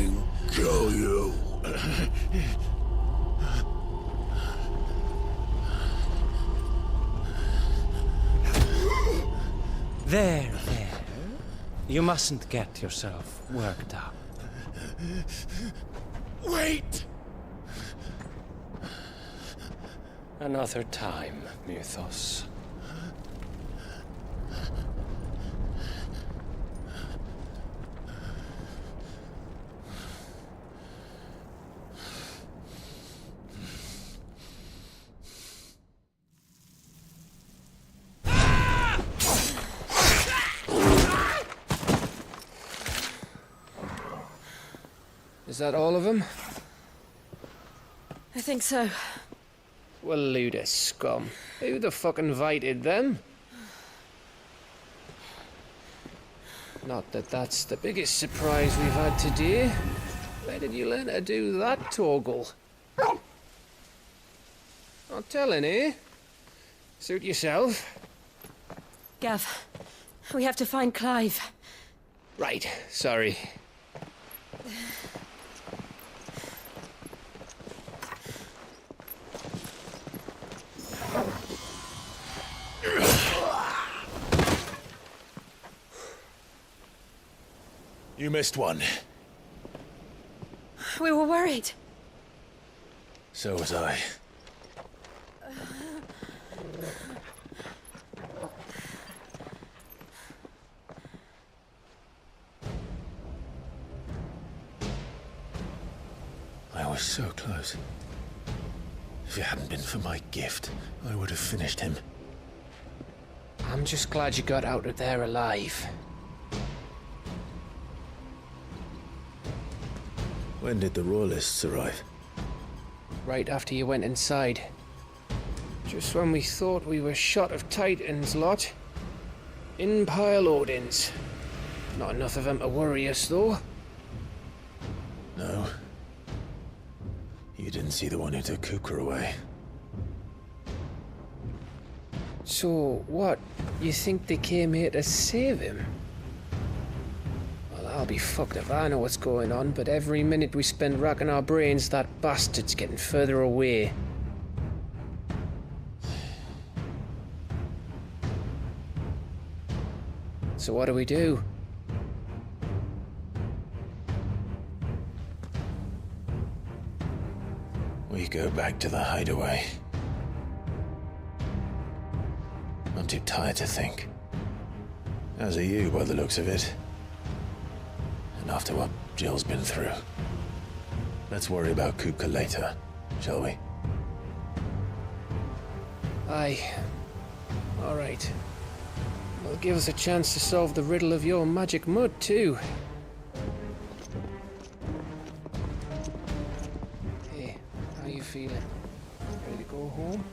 S: king kill you.
A: There. You mustn't get yourself worked up.
L: Wait!
A: Another time, Mythos. Is that all of them?
B: I think so.
A: Well, load of scum. Who the fuck invited them? Not that that's the biggest surprise we've had today. Where did you learn to do that, Toggle? Not telling, eh? Suit yourself.
B: Gav, we have to find Clive.
A: Right, sorry.
L: You missed one.
B: We were worried.
L: So was I. I was so close. If it hadn't been for my gift, I would have finished him.
A: I'm just glad you got out of there alive.
C: When did the Royalists arrive?
A: Right after you went inside. Just when we thought we were shot of Titans, lot. In pile Odins. Not enough of them to worry us, though.
C: No. You didn't see the one who took Kupka away.
A: So, what? You think they came here to save him? Well, I'll be fucked if I know what's going on, but every minute we spend racking our brains, that bastard's getting further away. So what do we do?
C: We go back to the hideaway. I'm too tired to think. As are you, by the looks of it. And after what Jill's been through. Let's worry about Kupka later, shall we?
A: Aye. All right. Well, give us a chance to solve the riddle of your magic mud, too. Hey, how you feeling? Ready to go home?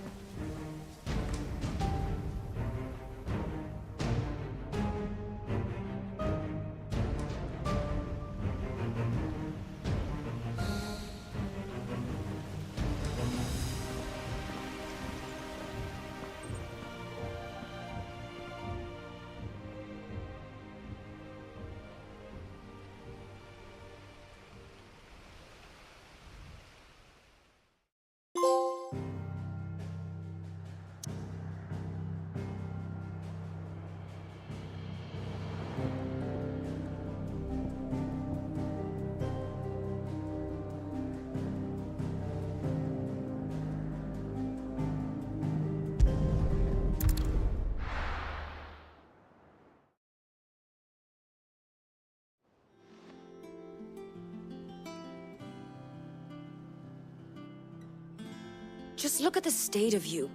V: Just look at the state of you.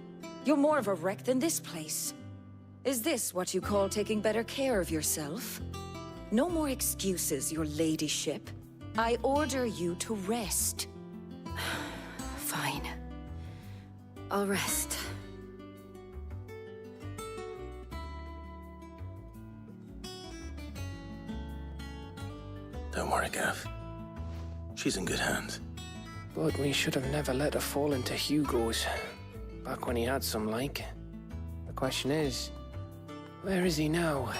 V: You're more of a wreck than this place. Is this what you call taking better care of yourself? No more excuses, your ladyship. I order you to rest. Fine. I'll rest.
C: Don't worry, Gav. She's in good hands.
A: But we should have never let her fall into Hugo's. Back when he had some like. The question is, where is he now?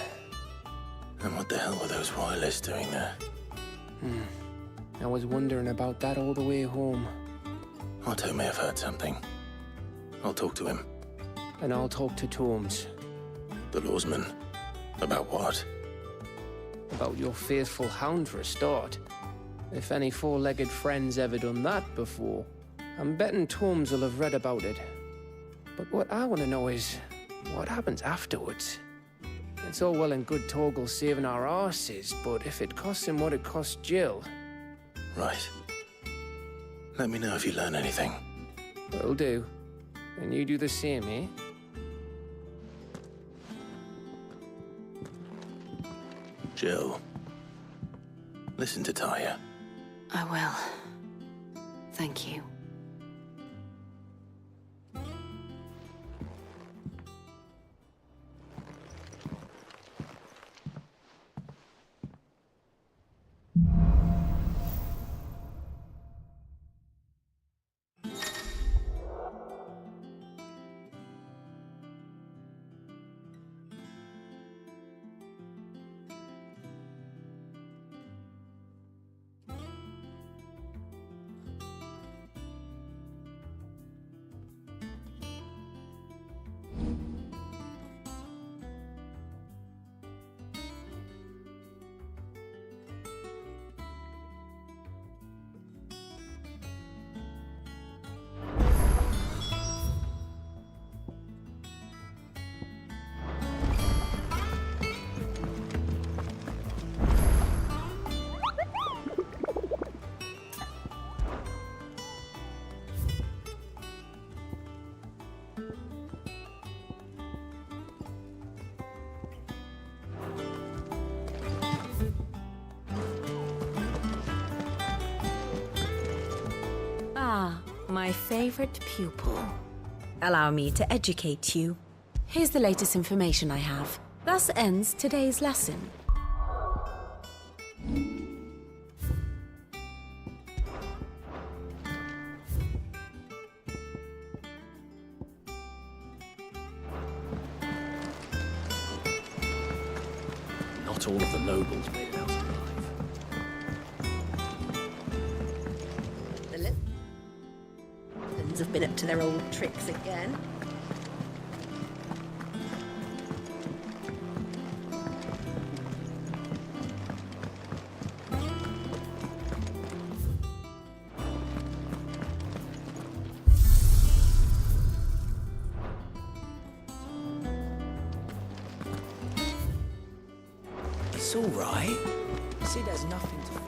C: And what the hell were those royalists doing there?
A: I was wondering about that all the way home.
C: Otto may have heard something. I'll talk to him.
A: And I'll talk to Tomes.
C: The lawsman? About what?
A: About your faithful hound for a start. If any four-legged friend's ever done that before, I'm betting Tomes will have read about it. But what I want to know is, what happens afterwards? It's all well and good Torgal saving our arses, but if it costs him what it cost Jill...
C: Right. Let me know if you learn anything.
A: Will do. And you do the same, eh?
C: Jill, listen to Taya.
D: I will. Thank you.
B: My favorite pupil. Allow me to educate you. Here's the latest information I have. Thus ends today's lesson.
N: Not all of the nobles made it out alive.
F: Have been up to their old tricks again.
Q: It's all right. Sid has nothing to fear.